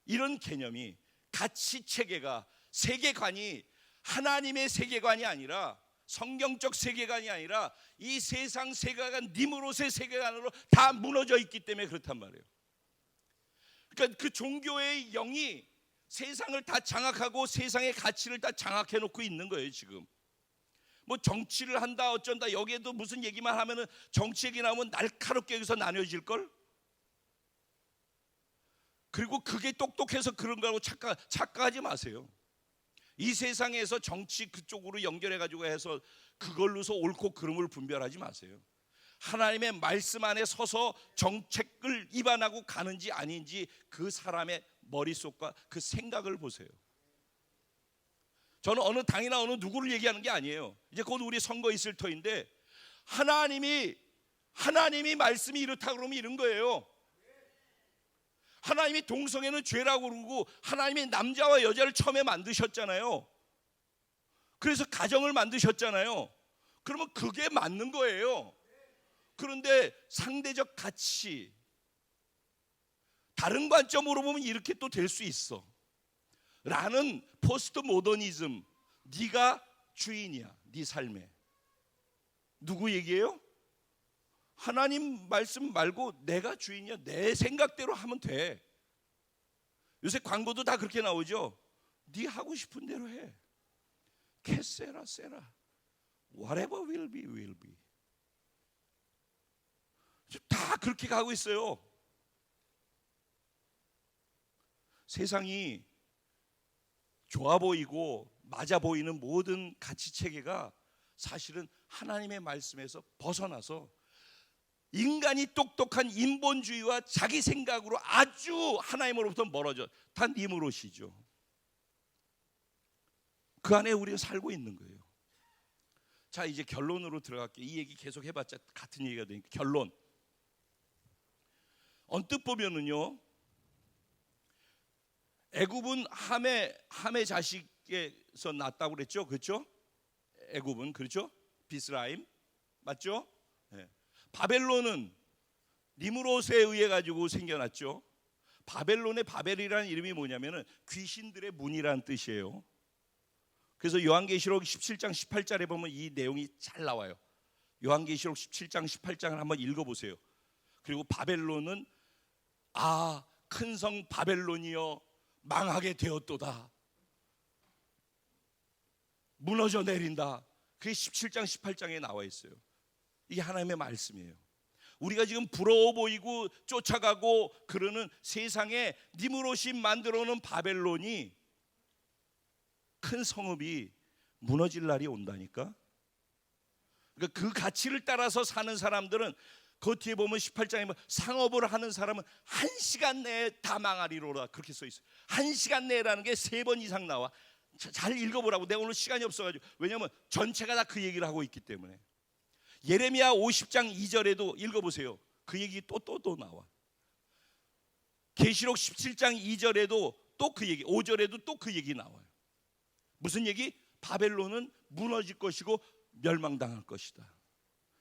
이런 개념이, 가치 체계가, 세계관이 하나님의 세계관이 아니라, 성경적 세계관이 아니라 이 세상 세계관, 니무롯의 세계관으로 다 무너져 있기 때문에 그렇단 말이에요. 그러니까 그 종교의 영이 세상을 다 장악하고 세상의 가치를 다 장악해 놓고 있는 거예요. 지금 뭐 정치를 한다 어쩐다, 여기에도 무슨 얘기만 하면은 정치 얘기 나오면 날카롭게 여기서 나뉘어질 걸. 그리고 그게 똑똑해서 그런 거라고 착각하지 마세요. 이 세상에서 정치 그쪽으로 연결해 가지고 해서 그걸로서 옳고 그름을 분별하지 마세요. 하나님의 말씀 안에 서서 정책을 입안하고 가는지 아닌지 그 사람의 머릿속과 그 생각을 보세요. 저는 어느 당이나 어느 누구를 얘기하는 게 아니에요. 이제 곧 우리 선거 있을 터인데 하나님이 말씀이 이렇다 그러면 이런 거예요. 하나님이 동성애는 죄라고 그러고 하나님이 남자와 여자를 처음에 만드셨잖아요. 그래서 가정을 만드셨잖아요. 그러면 그게 맞는 거예요. 그런데 상대적 가치, 다른 관점으로 보면 이렇게 또 될 수 있어 라는 포스트 모더니즘. 네가 주인이야, 네 삶에. 누구 얘기예요? 하나님 말씀 말고 내가 주인이야, 내 생각대로 하면 돼. 요새 광고도 다 그렇게 나오죠. 네 하고 싶은 대로 해. 캐세라 세라, whatever will be will be. 다 그렇게 가고 있어요. 세상이 좋아 보이고 맞아 보이는 모든 가치 체계가 사실은 하나님의 말씀에서 벗어나서 인간이 똑똑한 인본주의와 자기 생각으로 아주 하나님으로부터 멀어져 다 니무롯이죠. 그 안에 우리가 살고 있는 거예요. 자, 이제 결론으로 들어갈게요. 이 얘기 계속 해봤자 같은 얘기가 되니까 결론. 언뜻 보면은요, 애굽은 함의 자식에서 났다고 그랬죠, 그렇죠? 애굽은 그렇죠? 비스라임 맞죠? 네. 바벨론은 니무롯에 의해 가지고 생겨났죠. 바벨론의 바벨이라는 이름이 뭐냐면은 귀신들의 문이라는 뜻이에요. 그래서 요한계시록 17장 18절에 보면 이 내용이 잘 나와요. 요한계시록 17장 18장을 한번 읽어보세요. 그리고 바벨론은 큰 성 바벨론이여 망하게 되었도다, 무너져 내린다. 그게 17장 18장에 나와 있어요. 이게 하나님의 말씀이에요. 우리가 지금 부러워 보이고 쫓아가고 그러는 세상에 니무롯이 만들어 놓은 바벨론이 큰 성읍이 무너질 날이 온다니까. 그러니까 그 가치를 따라서 사는 사람들은 그 뒤에 보면 18장에 보면 상업을 하는 사람은 1시간 내에 다 망하리로라 그렇게 써 있어요. 1시간 내라는 게 3번 이상 나와. 잘 읽어보라고. 내가 오늘 시간이 없어가지고. 왜냐하면 전체가 다 그 얘기를 하고 있기 때문에. 예레미야 50장 2절에도 읽어보세요. 그 얘기 또 나와. 계시록 17장 2절에도 또 그 얘기, 5절에도 또 그 얘기 나와요. 무슨 얘기? 바벨론은 무너질 것이고 멸망당할 것이다.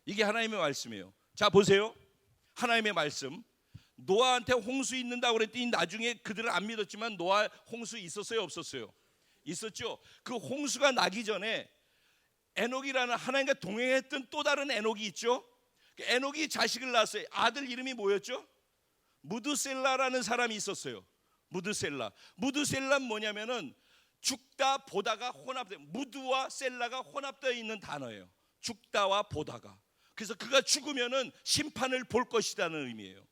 이게 하나님의 말씀이에요. 자 보세요. 하나님의 말씀. 노아한테 홍수 있는다고 그랬더니 나중에 그들은 안 믿었지만 노아 홍수 있었어요, 없었어요? 있었죠. 그 홍수가 나기 전에 에녹이라는 하나님과 동행했던 또 다른 에녹이 있죠. 에녹이 자식을 낳았어요. 아들 이름이 뭐였죠? 무드셀라라는 사람이 있었어요. 무드셀라는 뭐냐면은 죽다 보다가 혼합돼. 무드와 셀라가 혼합되어 있는 단어예요. 죽다와 보다가. 그래서 그가 죽으면은 심판을 볼 것이라는 의미예요.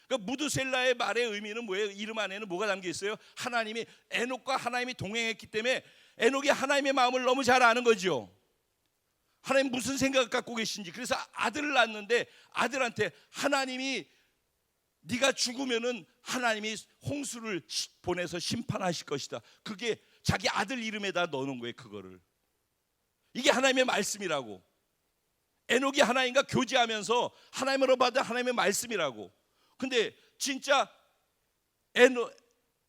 그러니까 무드셀라의 말의 의미는 뭐예요? 이름 안에는 뭐가 담겨 있어요? 하나님이 에녹과 하나님이 동행했기 때문에 에녹이 하나님의 마음을 너무 잘 아는 거죠. 하나님 무슨 생각을 갖고 계신지. 그래서 아들을 낳았는데 아들한테 하나님이 네가 죽으면은 하나님이 홍수를 보내서 심판하실 것이다. 그게 자기 아들 이름에다 넣어놓은 거예요. 그거를. 이게 하나님의 말씀이라고. 에녹이 하나님과 교제하면서 하나님으로 받은 하나님의 말씀이라고. 근데 진짜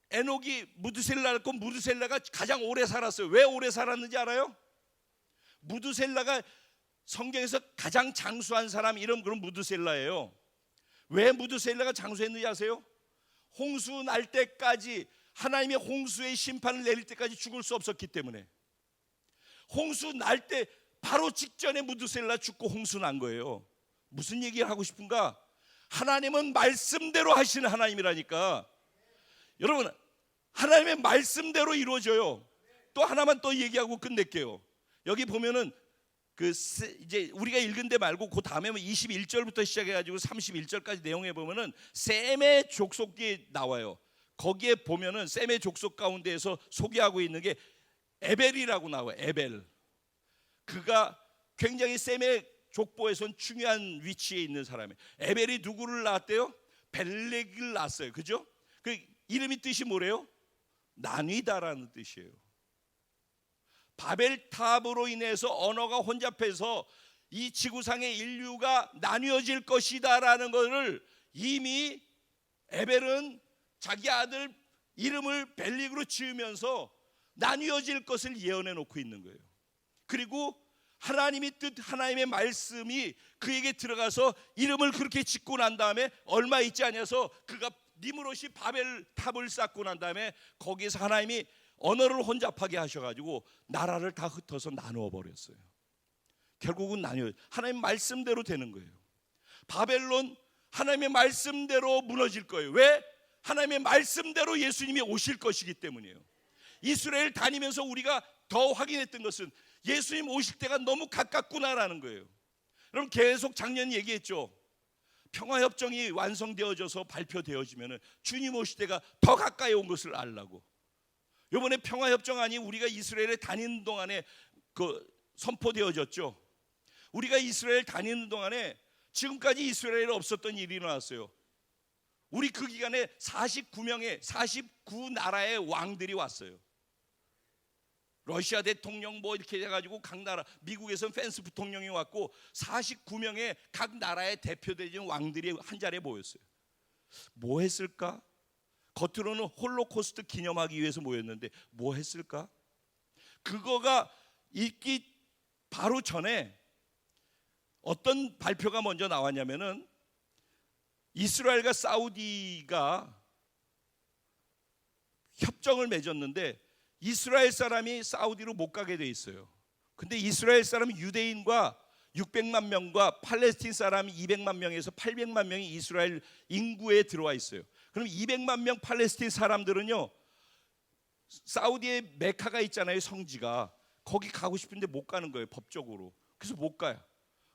에녹이 무드셀라였고 무드셀라가 가장 오래 살았어요. 왜 오래 살았는지 알아요? 무드셀라가 성경에서 가장 장수한 사람 이름 그럼 무드셀라예요. 왜 무드셀라가 장수했는지 아세요? 홍수 날 때까지 하나님이 홍수의 심판을 내릴 때까지 죽을 수 없었기 때문에. 홍수 날 때 바로 직전에 무드셀라 죽고 홍수 난 거예요. 무슨 얘기를 하고 싶은가? 하나님은 말씀대로 하시는 하나님이라니까. 여러분 하나님의 말씀대로 이루어져요. 또 하나만 또 얘기하고 끝낼게요. 여기 보면은 이제 우리가 읽은 데 말고 그 다음에 21절부터 시작해가지고 31절까지 내용에 보면은 셈의 족속이 나와요. 거기에 보면은 셈의 족속 가운데에서 소개하고 있는 게 에벨이라고 나와요. 에벨. 그가 굉장히 셈의 족보에선 중요한 위치에 있는 사람이에요. 에벨이 누구를 낳았대요? 벨렉을 낳았어요. 그죠? 그 이름이 뜻이 뭐래요? 나뉘다라는 뜻이에요. 바벨탑으로 인해서 언어가 혼잡해서 이 지구상의 인류가 나뉘어질 것이다라는 것을 이미 에벨은 자기 아들 이름을 벨릭으로 지으면서 나뉘어질 것을 예언해 놓고 있는 거예요. 그리고 하나님의 뜻, 하나님의 말씀이 그에게 들어가서 이름을 그렇게 짓고 난 다음에 얼마 있지 않아서 그가 니므롯이 바벨탑을 쌓고 난 다음에 거기에서 하나님이 언어를 혼잡하게 하셔가지고 나라를 다 흩어서 나누어 버렸어요. 결국은 하나님 말씀대로 되는 거예요. 바벨론 하나님의 말씀대로 무너질 거예요. 왜? 하나님의 말씀대로 예수님이 오실 것이기 때문이에요. 이스라엘 다니면서 우리가 더 확인했던 것은 예수님 오실 때가 너무 가깝구나라는 거예요. 여러분 계속 작년 얘기했죠. 평화협정이 완성되어져서 발표되어지면 주님 오실 때가 더 가까이 온 것을 알라고. 이번에 평화협정안이 우리가 이스라엘에 다니는 동안에 선포되어졌죠. 우리가 이스라엘 다니는 동안에 지금까지 이스라엘에 없었던 일이 일어났어요. 우리 그 기간에 49나라의 왕들이 왔어요. 러시아 대통령 뭐 이렇게 해가지고 각 나라, 미국에서는 펜스 부통령이 왔고 49명의 각 나라의 대표되는 왕들이 한 자리에 모였어요. 뭐 했을까? 겉으로는 홀로코스트 기념하기 위해서 모였는데 뭐 했을까? 그거가 있기 바로 전에 어떤 발표가 먼저 나왔냐면은 이스라엘과 사우디가 협정을 맺었는데 이스라엘 사람이 사우디로 못 가게 돼 있어요. 근데 이스라엘 사람 유대인과 600만 명과 팔레스틴 사람이 200만 명에서 800만 명이 이스라엘 인구에 들어와 있어요. 그럼 200만 명 팔레스틴 사람들은요, 사우디의 메카가 있잖아요, 성지가. 거기 가고 싶은데 못 가는 거예요, 법적으로. 그래서 못 가요.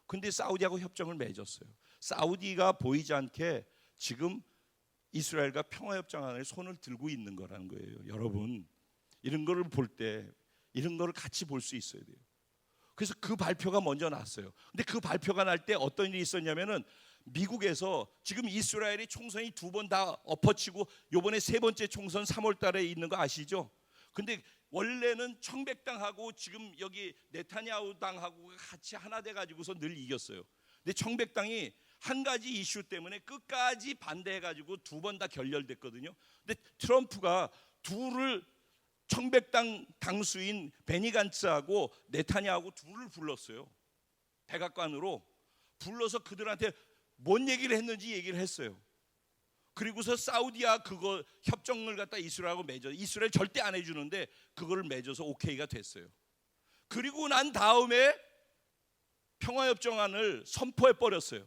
근데 사우디하고 협정을 맺었어요. 사우디가 보이지 않게 지금 이스라엘과 평화협정안에 손을 들고 있는 거라는 거예요. 여러분, 이런 거를 볼 때 이런 거를 같이 볼 수 있어야 돼요. 그래서 그 발표가 먼저 났어요. 근데 그 발표가 날 때 어떤 일이 있었냐면은 미국에서 지금 이스라엘이 총선이 2번 다 엎어치고 요번에 3번째 총선 3월 달에 있는 거 아시죠? 근데 원래는 청백당하고 지금 여기 네타냐후 당하고 같이 하나 돼 가지고서 늘 이겼어요. 근데 청백당이 한 가지 이슈 때문에 끝까지 반대해 가지고 2번 다 결렬됐거든요. 근데 트럼프가 둘을 청백당 당수인 베니 간츠하고 네타냐후 둘을 불렀어요. 백악관으로 불러서 그들한테 뭔 얘기를 했는지 얘기를 했어요. 그리고서 사우디아 그거 협정을 갖다 이스라엘하고 맺어, 이스라엘 절대 안 해주는데 그거를 맺어서 오케이가 됐어요. 그리고 난 다음에 평화협정안을 선포해 버렸어요.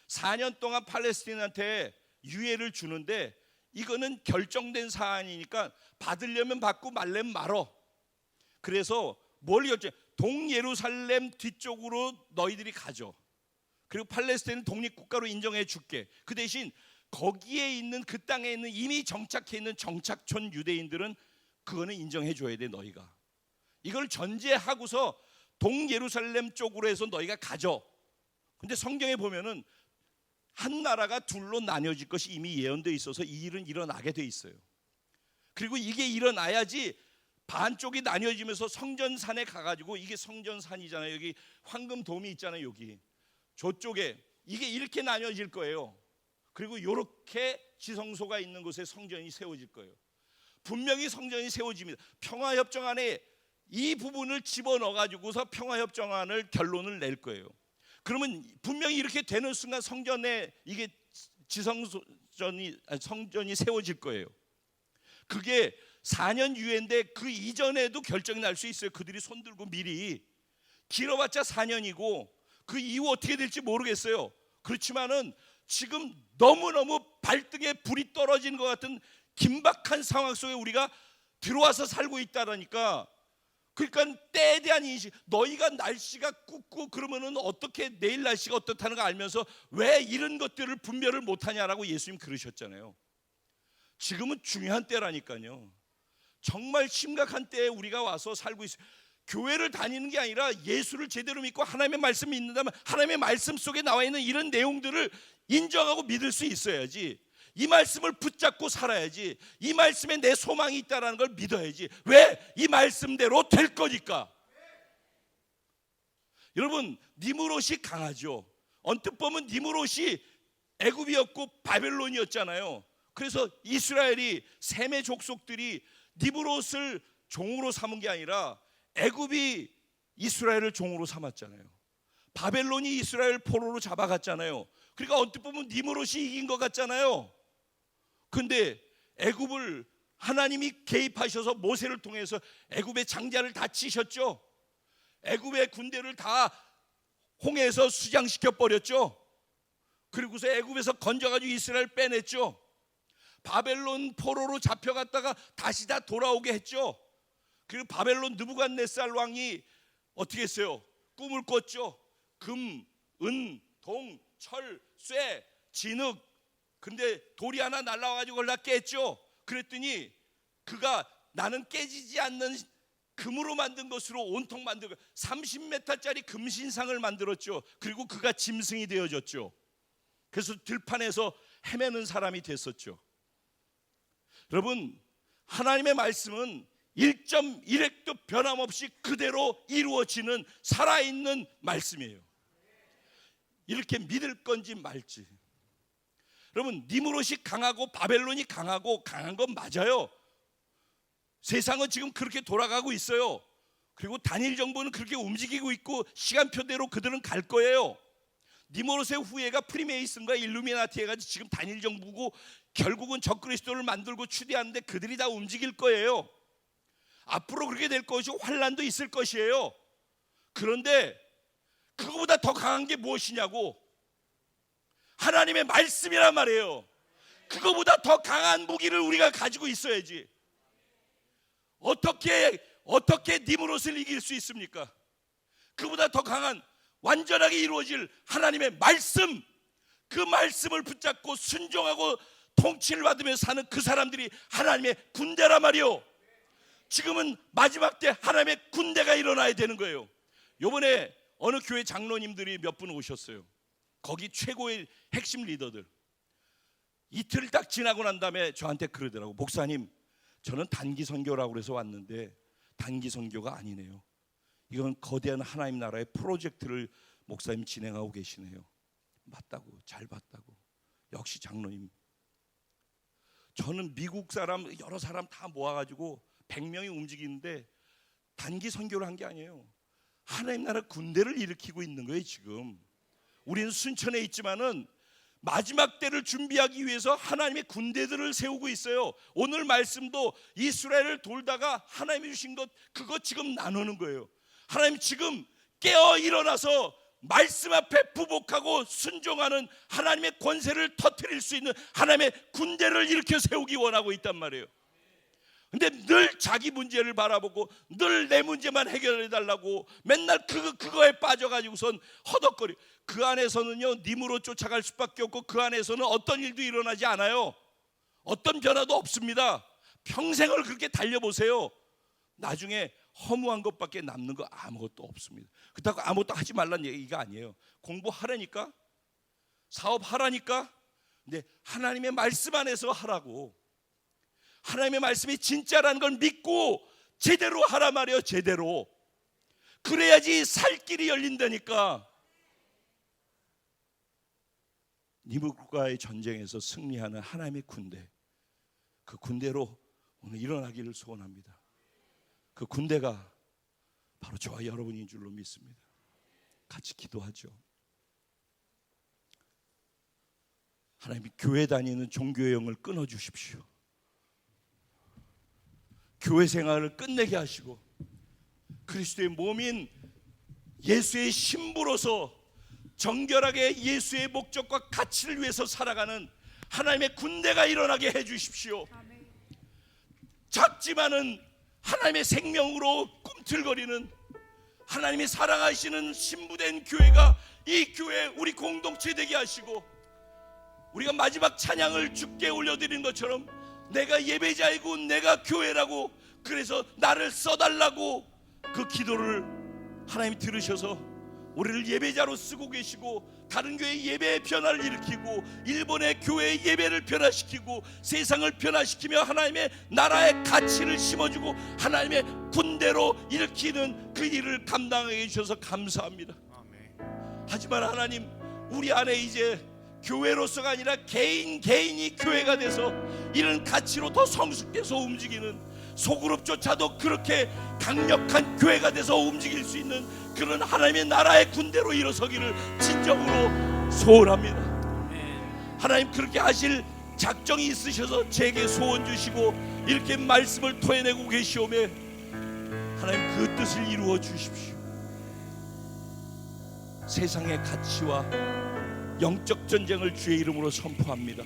4년 동안 팔레스틴한테 유예를 주는데 이거는 결정된 사안이니까 받으려면 받고 말려면 말어. 그래서 뭘 결정? 동예루살렘 뒤쪽으로 너희들이 가져. 그리고 팔레스타인은 독립국가로 인정해 줄게. 그 대신 거기에 있는 그 땅에 있는 이미 정착해 있는 정착촌 유대인들은 그거는 인정해 줘야 돼. 너희가 이걸 전제하고서 동예루살렘 쪽으로 해서 너희가 가져. 근데 성경에 보면은 한 나라가 둘로 나뉘어질 것이 이미 예언되어 있어서 이 일은 일어나게 돼 있어요. 그리고 이게 일어나야지 반쪽이 나뉘어지면서 성전산에 가가지고, 이게 성전산이잖아요. 여기 황금돔이 있잖아요. 여기 저쪽에 이게 이렇게 나뉘어질 거예요. 그리고 이렇게 지성소가 있는 곳에 성전이 세워질 거예요. 분명히 성전이 세워집니다. 평화협정안에 이 부분을 집어넣어가지고서 평화협정안을 결론을 낼 거예요. 그러면 분명히 이렇게 되는 순간 성전에 이게 성전이 세워질 거예요. 그게 4년 유예인데 그 이전에도 결정이 날 수 있어요. 그들이 손들고 미리. 길어봤자 4년이고 그 이후 어떻게 될지 모르겠어요. 그렇지만은 지금 너무너무 발등에 불이 떨어지는 것 같은 긴박한 상황 속에 우리가 들어와서 살고 있다라니까. 그러니까 때에 대한 인식, 너희가 날씨가 굽고 그러면은 어떻게 내일 날씨가 어떻다는 거 알면서 왜 이런 것들을 분별을 못하냐라고 예수님 그러셨잖아요. 지금은 중요한 때라니까요. 정말 심각한 때에 우리가 와서 살고 있어요. 교회를 다니는 게 아니라 예수를 제대로 믿고 하나님의 말씀을 믿는다면 하나님의 말씀 속에 나와 있는 이런 내용들을 인정하고 믿을 수 있어야지. 이 말씀을 붙잡고 살아야지. 이 말씀에 내 소망이 있다는 걸 믿어야지. 왜? 이 말씀대로 될 거니까. 여러분, 니므롯이 강하죠. 언뜻 보면 니므롯이 애굽이었고 바벨론이었잖아요. 그래서 이스라엘이 셈의 족속들이 니므롯을 종으로 삼은 게 아니라 애굽이 이스라엘을 종으로 삼았잖아요. 바벨론이 이스라엘 포로로 잡아갔잖아요. 그러니까 언뜻 보면 니므롯이 이긴 것 같잖아요. 근데 애굽을 하나님이 개입하셔서 모세를 통해서 애굽의 장자를 다 치셨죠. 애굽의 군대를 다 홍해에서 수장시켜 버렸죠. 그리고서 애굽에서 건져가지고 이스라엘 빼냈죠. 바벨론 포로로 잡혀갔다가 다시 다 돌아오게 했죠. 그리고 바벨론 느부갓네살 왕이 어떻게 했어요? 꿈을 꿨죠. 금, 은, 동, 철, 쇠, 진흙. 근데 돌이 하나 날라와가지고 그걸 다 깼죠. 그랬더니 그가 나는 깨지지 않는 금으로 만든 것으로 온통 만들고 30m짜리 금신상을 만들었죠. 그리고 그가 짐승이 되어졌죠. 그래서 들판에서 헤매는 사람이 됐었죠. 여러분, 하나님의 말씀은 1.1획도 변함없이 그대로 이루어지는 살아있는 말씀이에요. 이렇게 믿을 건지 말지. 여러분, 니므롯이 강하고 바벨론이 강하고 강한 건 맞아요. 세상은 지금 그렇게 돌아가고 있어요. 그리고 단일 정부는 그렇게 움직이고 있고 시간표대로 그들은 갈 거예요. 니므롯의 후예가 프리메이슨과 일루미나티 해가지고 지금 단일 정부고 결국은 적그리스도를 만들고 추대하는데 그들이 다 움직일 거예요. 앞으로 그렇게 될 것이고 환란도 있을 것이에요. 그런데 그거보다 더 강한 게 무엇이냐고, 하나님의 말씀이란 말이에요. 그거보다 더 강한 무기를 우리가 가지고 있어야지. 어떻게 니므롯을 이길 수 있습니까? 그보다 더 강한, 완전하게 이루어질 하나님의 말씀, 그 말씀을 붙잡고 순종하고 통치를 받으며 사는 그 사람들이 하나님의 군대란 말이요. 지금은 마지막 때 하나님의 군대가 일어나야 되는 거예요. 요번에 어느 교회 장로님들이 몇 분 오셨어요. 거기 최고의 핵심 리더들. 이틀 딱 지나고 난 다음에 저한테 그러더라고. 목사님, 저는 단기 선교라고 그래서 왔는데 단기 선교가 아니네요. 이건 거대한 하나님 나라의 프로젝트를 목사님 진행하고 계시네요. 맞다고, 잘 봤다고. 역시 장로님. 저는 미국 사람 여러 사람 다 모아가지고 100명이 움직이는데 단기 선교를 한 게 아니에요. 하나님 나라 군대를 일으키고 있는 거예요. 지금 우리는 순천에 있지만은 마지막 때를 준비하기 위해서 하나님의 군대들을 세우고 있어요. 오늘 말씀도 이스라엘을 돌다가 하나님이 주신 것, 그거 지금 나누는 거예요. 하나님 지금 깨어 일어나서 말씀 앞에 부복하고 순종하는 하나님의 권세를 터뜨릴 수 있는 하나님의 군대를 일으켜 세우기 원하고 있단 말이에요. 근데 늘 자기 문제를 바라보고 늘 내 문제만 해결해 달라고 맨날 그거에 빠져가지고선 허덕거리. 그 안에서는요, 님으로 쫓아갈 수밖에 없고 그 안에서는 어떤 일도 일어나지 않아요. 어떤 변화도 없습니다. 평생을 그렇게 달려보세요. 나중에 허무한 것밖에 남는 거 아무것도 없습니다. 그렇다고 아무것도 하지 말란 얘기가 아니에요. 공부하라니까, 사업하라니까. 근데 하나님의 말씀 안에서 하라고. 하나님의 말씀이 진짜라는 걸 믿고 제대로 하라 말이에요. 제대로. 그래야지 살 길이 열린다니까. 니무과의 전쟁에서 승리하는 하나님의 군대, 그 군대로 오늘 일어나기를 소원합니다. 그 군대가 바로 저와 여러분인 줄로 믿습니다. 같이 기도하죠. 하나님이 교회 다니는 종교의 영을 끊어주십시오. 교회 생활을 끝내게 하시고 그리스도의 몸인 예수의 신부로서 정결하게 예수의 목적과 가치를 위해서 살아가는 하나님의 군대가 일어나게 해주십시오. 작지만은 하나님의 생명으로 꿈틀거리는 하나님이 사랑하시는 신부된 교회가 이 교회 우리 공동체 되게 하시고, 우리가 마지막 찬양을 주께 올려드리는 것처럼 내가 예배자이고 내가 교회라고, 그래서 나를 써달라고 그 기도를 하나님이 들으셔서 우리를 예배자로 쓰고 계시고, 다른 교회 예배의 변화를 일으키고 일본의 교회의 예배를 변화시키고 세상을 변화시키며 하나님의 나라의 가치를 심어주고 하나님의 군대로 일으키는 그 일을 감당하게 해주셔서 감사합니다. 하지만 하나님, 우리 안에 이제 교회로서가 아니라 개인이 교회가 돼서 이런 가치로 더 성숙돼서 움직이는, 소그룹조차도 그렇게 강력한 교회가 돼서 움직일 수 있는 그런 하나님의 나라의 군대로 일어서기를 진정으로 소원합니다. 하나님, 그렇게 하실 작정이 있으셔서 제게 소원 주시고 이렇게 말씀을 토해내고 계시오매 하나님, 그 뜻을 이루어 주십시오. 세상의 가치와 영적 전쟁을 주의 이름으로 선포합니다.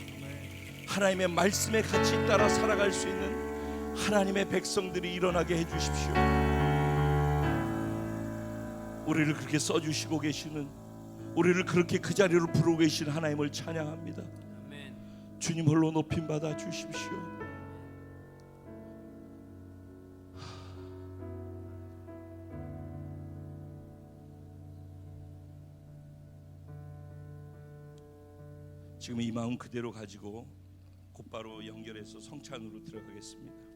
하나님의 말씀의 가치 따라 살아갈 수 있는 하나님의 백성들이 일어나게 해주십시오. 우리를 그렇게 써주시고 계시는, 우리를 그렇게 그 자리로 부르고 계신 하나님을 찬양합니다. 주님 홀로 높임 받아 주십시오. 지금 이 마음 그대로 가지고 곧바로 연결해서 성찬으로 들어가겠습니다.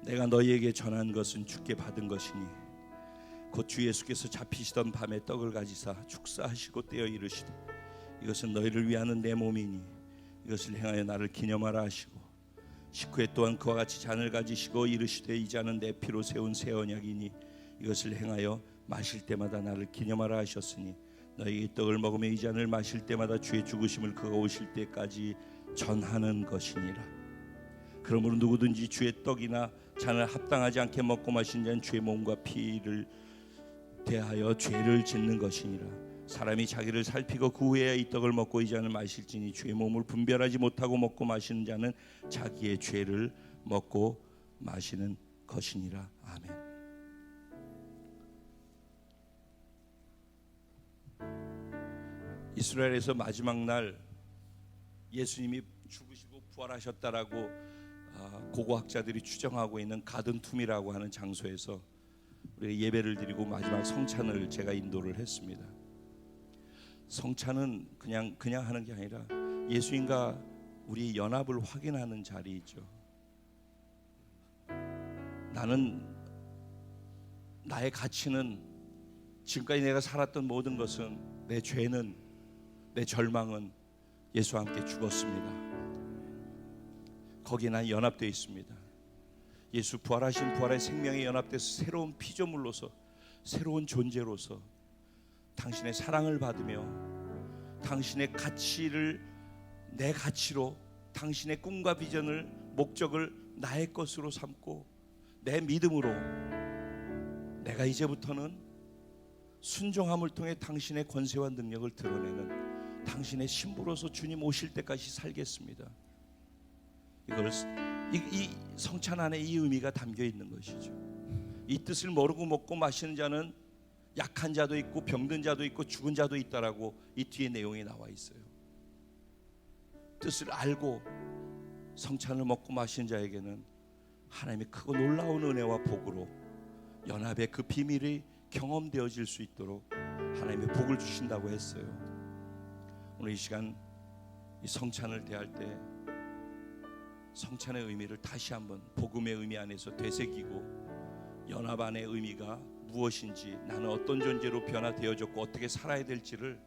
내가 너희에게 전한 것은 주께 받은 것이니 곧 주 예수께서 잡히시던 밤에 떡을 가지사 축사하시고 떼어 이르시되 이것은 너희를 위하는 내 몸이니 이것을 행하여 나를 기념하라 하시고, 식후에 또한 그와 같이 잔을 가지시고 이르시되 이 잔은 내 피로 세운 새 언약이니 이것을 행하여 마실 때마다 나를 기념하라 하셨으니 너희 이 떡을 먹으며 이 잔을 마실 때마다 주의 죽으심을 그가 오실 때까지 전하는 것이니라. 그러므로 누구든지 주의 떡이나 잔을 합당하지 않게 먹고 마신 자는 주의 몸과 피를 대하여 죄를 짓는 것이니라. 사람이 자기를 살피고 그 후에야 이 떡을 먹고 이 잔을 마실지니 주의 몸을 분별하지 못하고 먹고 마시는 자는 자기의 죄를 먹고 마시는 것이니라. 아멘. 이스라엘에서 마지막 날 예수님이 죽으시고 부활하셨다라고 고고학자들이 추정하고 있는 가든 툼이라고 하는 장소에서 우리가 예배를 드리고 마지막 성찬을 제가 인도를 했습니다. 성찬은 그냥 하는 게 아니라 예수님과 우리 연합을 확인하는 자리이죠. 나의 가치는, 지금까지 내가 살았던 모든 것은, 내 죄는, 내 절망은 예수와 함께 죽었습니다. 거기에 난 연합되어 있습니다. 예수 부활하신 부활의 생명에 연합돼서 새로운 피조물로서, 새로운 존재로서 당신의 사랑을 받으며 당신의 가치를 내 가치로, 당신의 꿈과 비전을, 목적을 나의 것으로 삼고 내 믿음으로 내가 이제부터는 순종함을 통해 당신의 권세와 능력을 드러내는 당신의 신부로서 주님 오실 때까지 살겠습니다. 이 성찬 안에 이 의미가 담겨 있는 것이죠. 이 뜻을 모르고 먹고 마시는 자는 약한 자도 있고 병든 자도 있고 죽은 자도 있다라고 이 뒤에 내용이 나와 있어요. 뜻을 알고 성찬을 먹고 마시는 자에게는 하나님의 크고 놀라운 은혜와 복으로 연합의 그 비밀이 경험되어질 수 있도록 하나님의 복을 주신다고 했어요. 오늘 이 시간 이 성찬을 대할 때 성찬의 의미를 다시 한번 복음의 의미 안에서 되새기고 연합 안의 의미가 무엇인지, 나는 어떤 존재로 변화되어졌고 어떻게 살아야 될지를,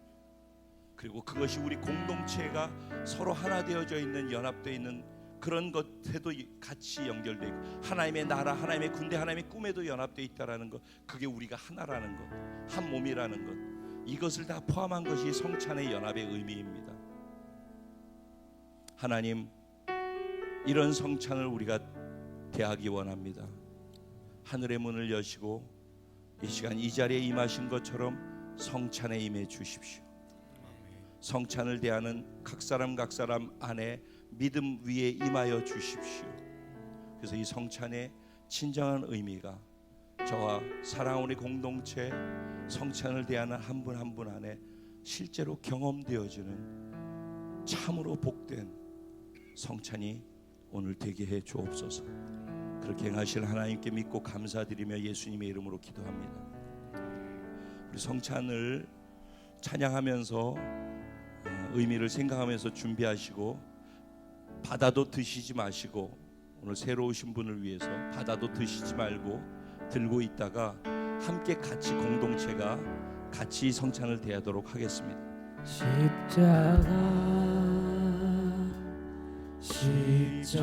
그리고 그것이 우리 공동체가 서로 하나 되어져 있는, 연합되어 있는 그런 것에도 같이 연결되어 있고 하나님의 나라, 하나님의 군대, 하나님의 꿈에도 연합되어 있다라는 것, 그게 우리가 하나라는 것, 한 몸이라는 것, 이것을 다 포함한 것이 성찬의 연합의 의미입니다. 하나님, 이런 성찬을 우리가 대하기 원합니다. 하늘의 문을 여시고 이 시간 이 자리에 임하신 것처럼 성찬에 임해 주십시오. 성찬을 대하는 각 사람 안에 믿음 위에 임하여 주십시오. 그래서 이 성찬의 진정한 의미가 저와 사랑하는 우리 공동체 성찬을 대하는 한 분 한 분 안에 실제로 경험되어지는 참으로 복된 성찬이 오늘 되게 해 주옵소서. 그렇게 행하실 하나님께 믿고 감사드리며 예수님의 이름으로 기도합니다. 우리 성찬을 찬양하면서 의미를 생각하면서 준비하시고, 받아도 드시지 마시고, 오늘 새로 오신 분을 위해서 받아도 드시지 말고 들고 있다가 함께 같이 공동체가 같이 성찬을 대하도록 하겠습니다. 십자가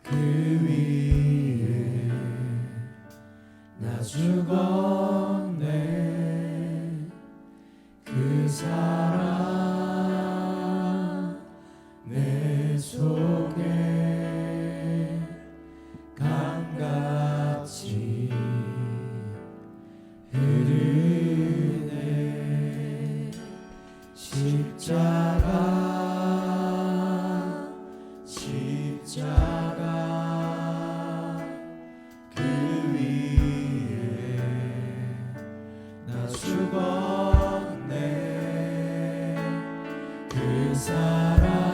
그 위에 나 죽었네. 그 사랑 내 속에 강같이 흐르네. 십자가 그 위에 나 죽었네. 그 사랑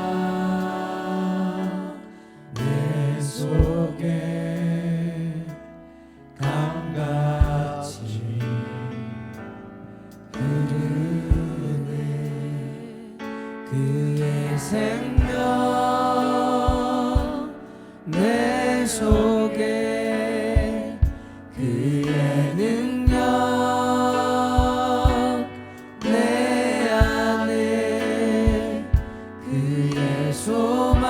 내 속에 강같이 흐르네. 그의 생명 내 속에, 그의 능력 내 안에, 그의 소망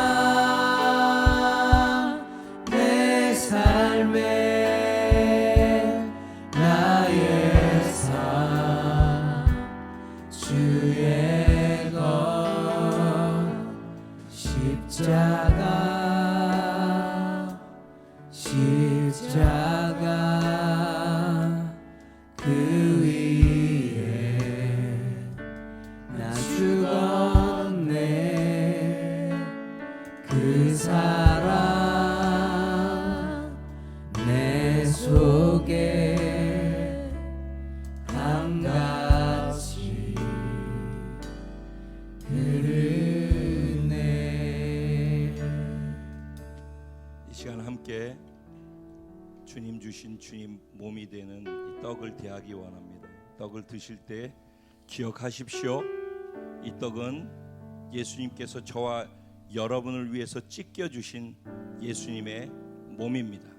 내 삶에, 나의 삶 주의 것. 십자가 그 위에 나 죽었네. 그 사랑 내 속에 강같이 함께 주님 주신 주님 몸이 되는 이 떡을 대하기 원합니다. 떡을 드실 때 기억하십시오. 이 떡은 예수님께서 저와 여러분을 위해서 찢겨 주신 예수님의 몸입니다.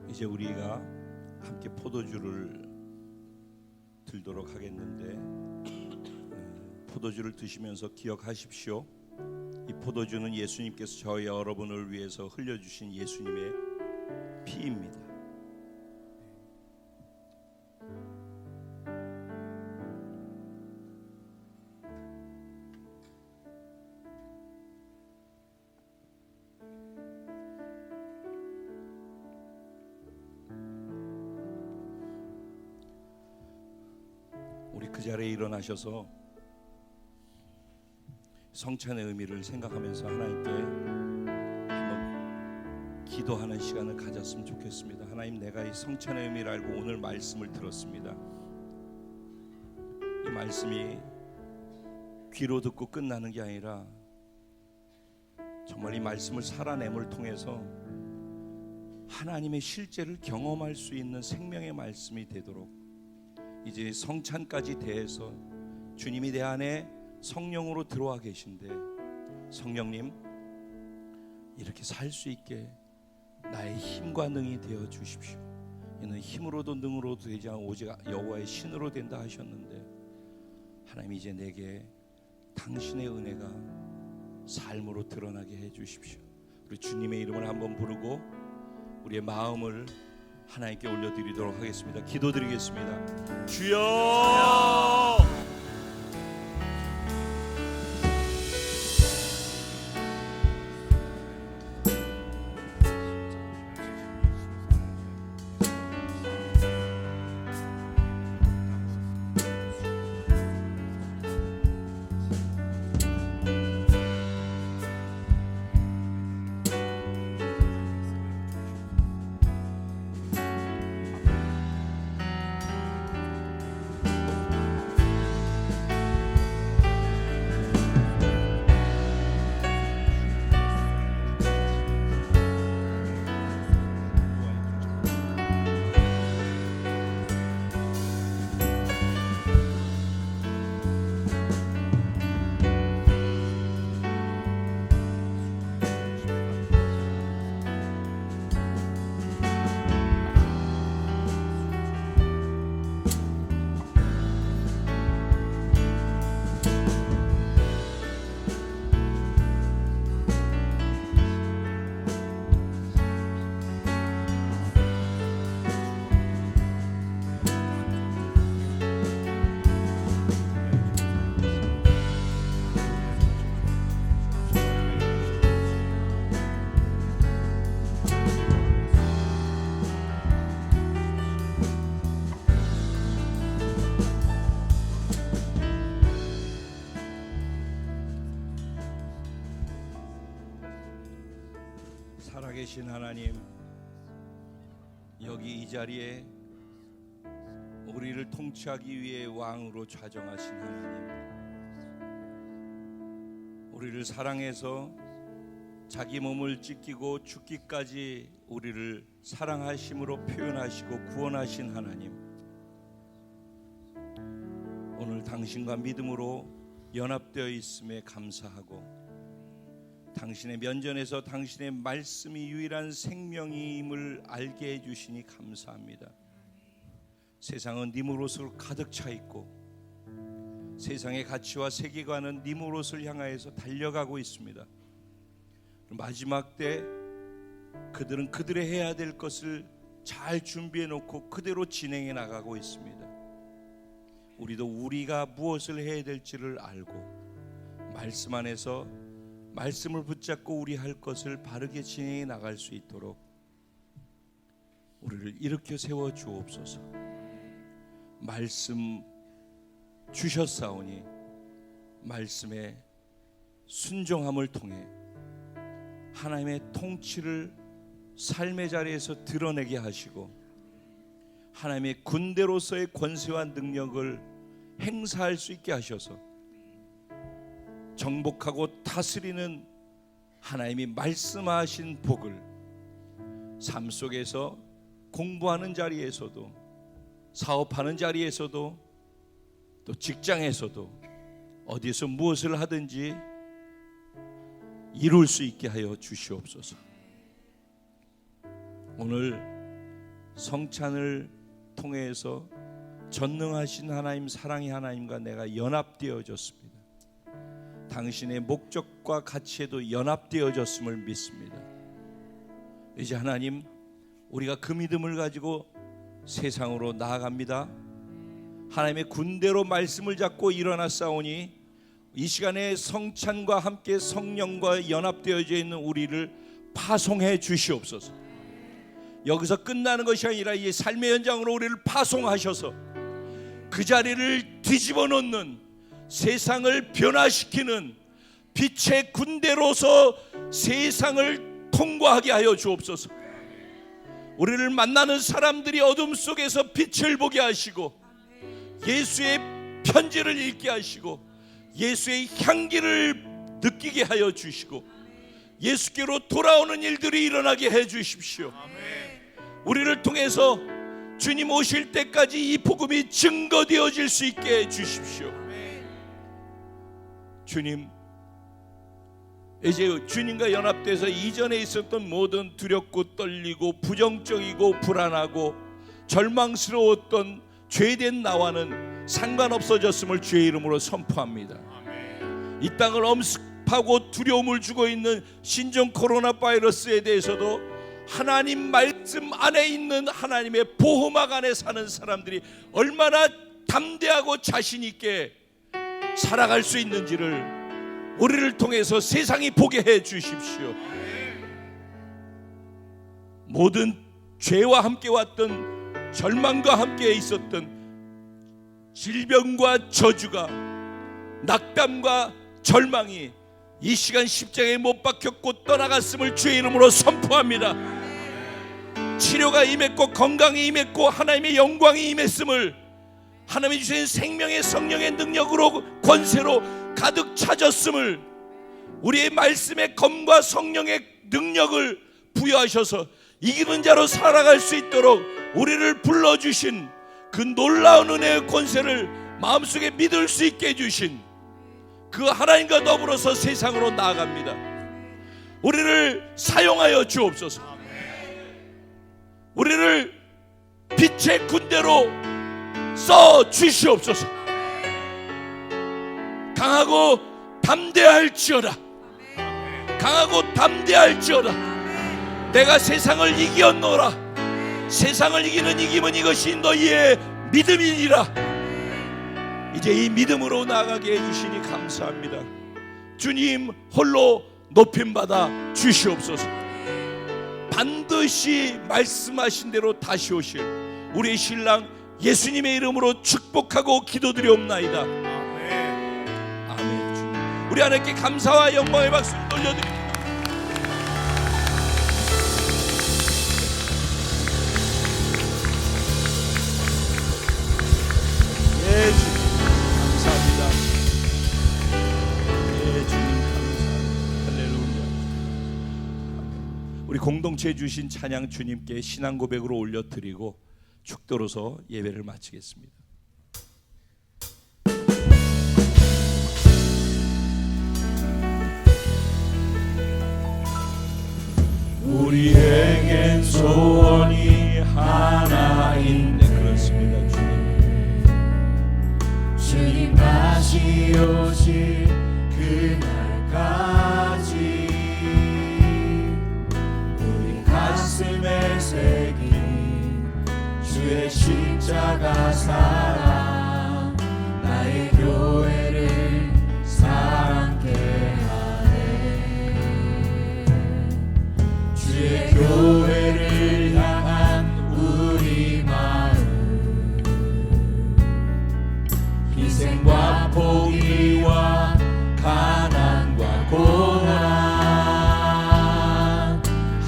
이제 우리가 함께 포도주를 들도록 하겠는데, 포도주를 드시면서 기억하십시오. 이 포도주는 예수님께서 저희 여러분을 위해서 흘려주신 예수님의 피입니다. 우리 그 자리에 일어나셔서 성찬의 의미를 생각하면서 하나님께 한번 기도하는 시간을 가졌으면 좋겠습니다. 하나님, 내가 이 성찬의 의미를 알고 오늘 말씀을 들었습니다. 이 말씀이 귀로 듣고 끝나는 게 아니라 정말 이 말씀을 살아냄을 통해서 하나님의 실제를 경험할 수 있는 생명의 말씀이 되도록 이제 성찬까지 대해서 주님이 내 안에 성령으로 들어와 계신데, 성령님 이렇게 살 수 있게 나의 힘과 능이 되어 주십시오. 이는 힘으로도 능으로도 되지 않고 오직 여호와의 신으로 된다 하셨는데, 하나님 이제 내게 당신의 은혜가 삶으로 드러나게 해 주십시오. 우리 주님의 이름을 한번 부르고 우리의 마음을 하나님께 올려드리도록 하겠습니다. 기도드리겠습니다. 주여! 살아계신 하나님, 여기 이 자리에 우리를 통치하기 위해 왕으로 좌정하신 하나님, 우리를 사랑해서 자기 몸을 찢기고 죽기까지 우리를 사랑하심으로 표현하시고 구원하신 하나님, 오늘 당신과 믿음으로 연합되어 있음에 감사하고, 당신의 면전에서 당신의 말씀이 유일한 생명임을 알게 해주시니 감사합니다. 세상은 니무롯으로 가득 차 있고 세상의 가치와 세계관은 니무롯을 향하여서 달려가고 있습니다. 마지막 때 그들은 그들의 해야 될 것을 잘 준비해 놓고 그대로 진행해 나가고 있습니다. 우리도 우리가 무엇을 해야 될지를 알고 말씀 안에서 말씀을 붙잡고 우리 할 것을 바르게 진행해 나갈 수 있도록 우리를 일으켜 세워 주옵소서. 말씀 주셨사오니 말씀에 순종함을 통해 하나님의 통치를 삶의 자리에서 드러내게 하시고 하나님의 군대로서의 권세와 능력을 행사할 수 있게 하셔서 정복하고 다스리는 하나님이 말씀하신 복을 삶 속에서 공부하는 자리에서도 사업하는 자리에서도 또 직장에서도 어디서 무엇을 하든지 이룰 수 있게 하여 주시옵소서. 오늘 성찬을 통해서 전능하신 하나님, 사랑의 하나님과 내가 연합되어졌습니다. 당신의 목적과 가치에도 연합되어졌음을 믿습니다. 이제 하나님, 우리가 그 믿음을 가지고 세상으로 나아갑니다. 하나님의 군대로 말씀을 잡고 일어나 싸우니 이 시간에 성찬과 함께 성령과 연합되어져 있는 우리를 파송해 주시옵소서. 여기서 끝나는 것이 아니라 이 삶의 현장으로 우리를 파송하셔서 그 자리를 뒤집어 놓는, 세상을 변화시키는 빛의 군대로서 세상을 통과하게 하여 주옵소서. 우리를 만나는 사람들이 어둠 속에서 빛을 보게 하시고 예수의 편지를 읽게 하시고 예수의 향기를 느끼게 하여 주시고 예수께로 돌아오는 일들이 일어나게 해 주십시오. 우리를 통해서 주님 오실 때까지 이 복음이 증거되어질 수 있게 해 주십시오. 주님, 이제 주님과 연합돼서 이전에 있었던 모든 두렵고 떨리고 부정적이고 불안하고 절망스러웠던 죄된 나와는 상관없어졌음을 주의 이름으로 선포합니다. 이 땅을 엄습하고 두려움을 주고 있는 신종 코로나 바이러스에 대해서도 하나님 말씀 안에 있는 하나님의 보호막 안에 사는 사람들이 얼마나 담대하고 자신 있게 살아갈 수 있는지를 우리를 통해서 세상이 보게 해 주십시오. 모든 죄와 함께 왔던, 절망과 함께 있었던 질병과 저주가, 낙담과 절망이 이 시간 십자가에 못 박혔고 떠나갔음을 주의 이름으로 선포합니다. 치료가 임했고 건강이 임했고 하나님의 영광이 임했음을, 하나님이 주신 생명의 성령의 능력으로 권세로 가득 차졌음을, 우리의 말씀의 검과 성령의 능력을 부여하셔서 이기는 자로 살아갈 수 있도록 우리를 불러주신 그 놀라운 은혜의 권세를 마음속에 믿을 수 있게 해주신 그 하나님과 더불어서 세상으로 나아갑니다. 우리를 사용하여 주옵소서. 우리를 빛의 군대로 써 주시옵소서. 강하고 담대할지어다. 강하고 담대할지어다. 내가 세상을 이기었노라. 세상을 이기는 이김은 이것이 너희의 믿음이니라. 이제 이 믿음으로 나아가게 해주시니 감사합니다. 주님 홀로 높임받아 주시옵소서. 반드시 말씀하신 대로 다시 오실 우리의 신랑 예수님의 이름으로 축복하고 기도드리옵나이다. 아멘. 주님, 우리 하나님께 감사와 영광의 박수를 돌려드립니다. 예, 주님 감사합니다. 예, 주님 감사합니다. 할렐루야. 우리 공동체에 주신 찬양 주님께 신앙 고백으로 올려드리고 축도로서 예배를 마치겠습니다. 우리에겐 소원이 하나 있네. 그렇습니다. 주님 다시 오실 그날까지 우리 가슴에 새긴 주의 십자가 사랑 나의 교회를 사랑케 하네. 주의 교회를 향한 희생과 포기와 가난과 고난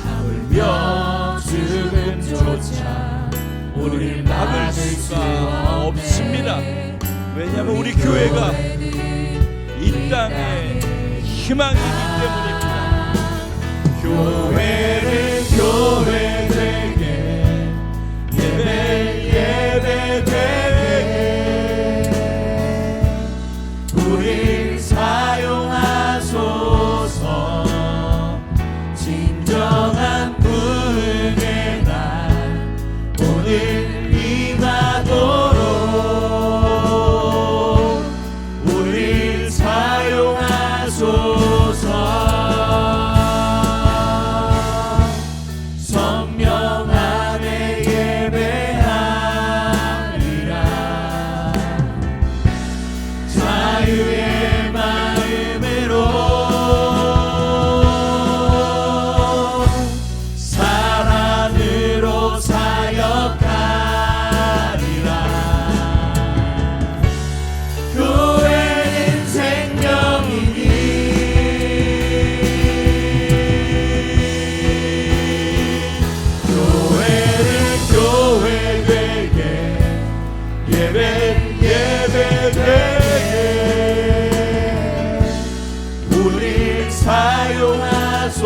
하물며 죽음조차 우리를 막을 수가 없습니다. 왜냐하면 우리 교회가 이 땅에 희망이기 때문입니다. 교회는 교회되게 예배되게 우릴 사용하소서. 진정한 부흥의 날 오늘 임하도록 우릴 사용하소서. 성령 안에 예배하리라. 자유의 마음으로 사랑으로 사역하리라. 교회는 생명이니 교회되게 예배되게 우릴 사용하소서.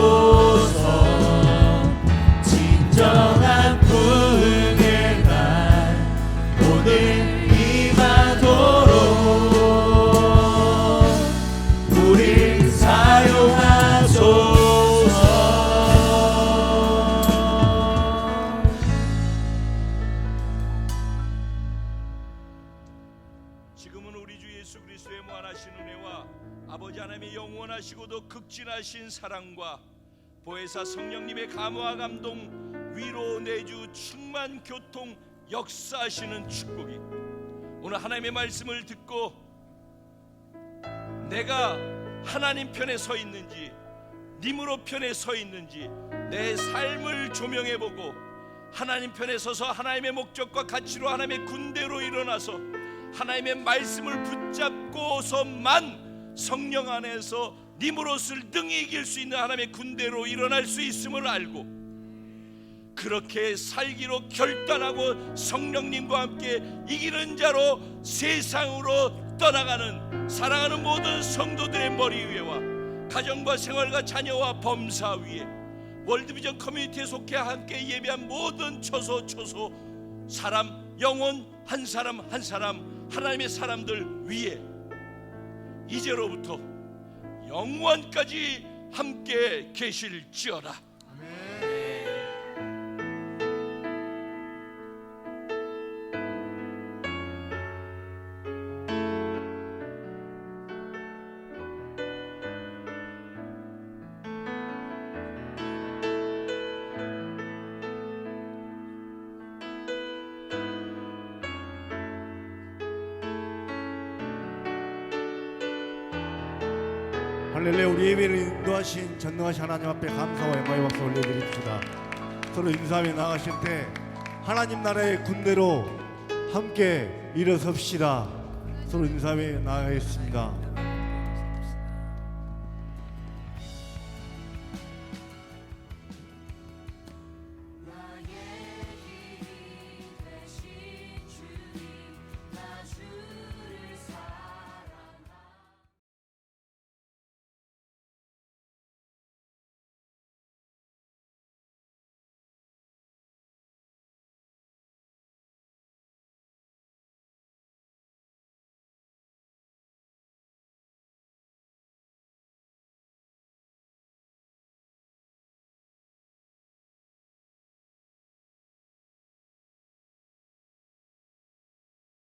진정한 부흥의 날 오늘 임하도록 우릴 사용하소서. 지금은 우리 주 예수 그리스도의 무한하신 은혜와 아버지 하나님의 영원하시고도 극진하신 사랑과 보혜사 성령님의 감화 감동 위로 내주 충만 교통 역사하시는 축복이 오늘 하나님의 말씀을 듣고 내가 하나님 편에 서 있는지 님으로 편에 서 있는지 내 삶을 조명해보고 하나님 편에 서서 하나님의 목적과 가치로 하나님의 군대로 일어나서 하나님의 말씀을 붙잡고서만 성령 안에서 님으로를 능히 이길 수 있는 하나님의 군대로 일어날 수 있음을 알고 그렇게 살기로 결단하고 성령님과 함께 이기는 자로 세상으로 떠나가는 사랑하는 모든 성도들의 머리 위에와 가정과 생활과 자녀와 범사 위에 월드비전 커뮤니티에 속해 함께 예배한 모든 처소 사람 영혼 한 사람 한 사람 하나님의 사람들 위에 이제로부터 영원까지 함께 계실지어다. 할렐루야. 우리 예배를 인도하신 전능하신 하나님 앞에 감사와 영광의 박수 올려드립시다. 서로 인사하며 나가실 때 하나님 나라의 군대로 함께 일어섭시다. 서로 인사하며 나가겠습니다.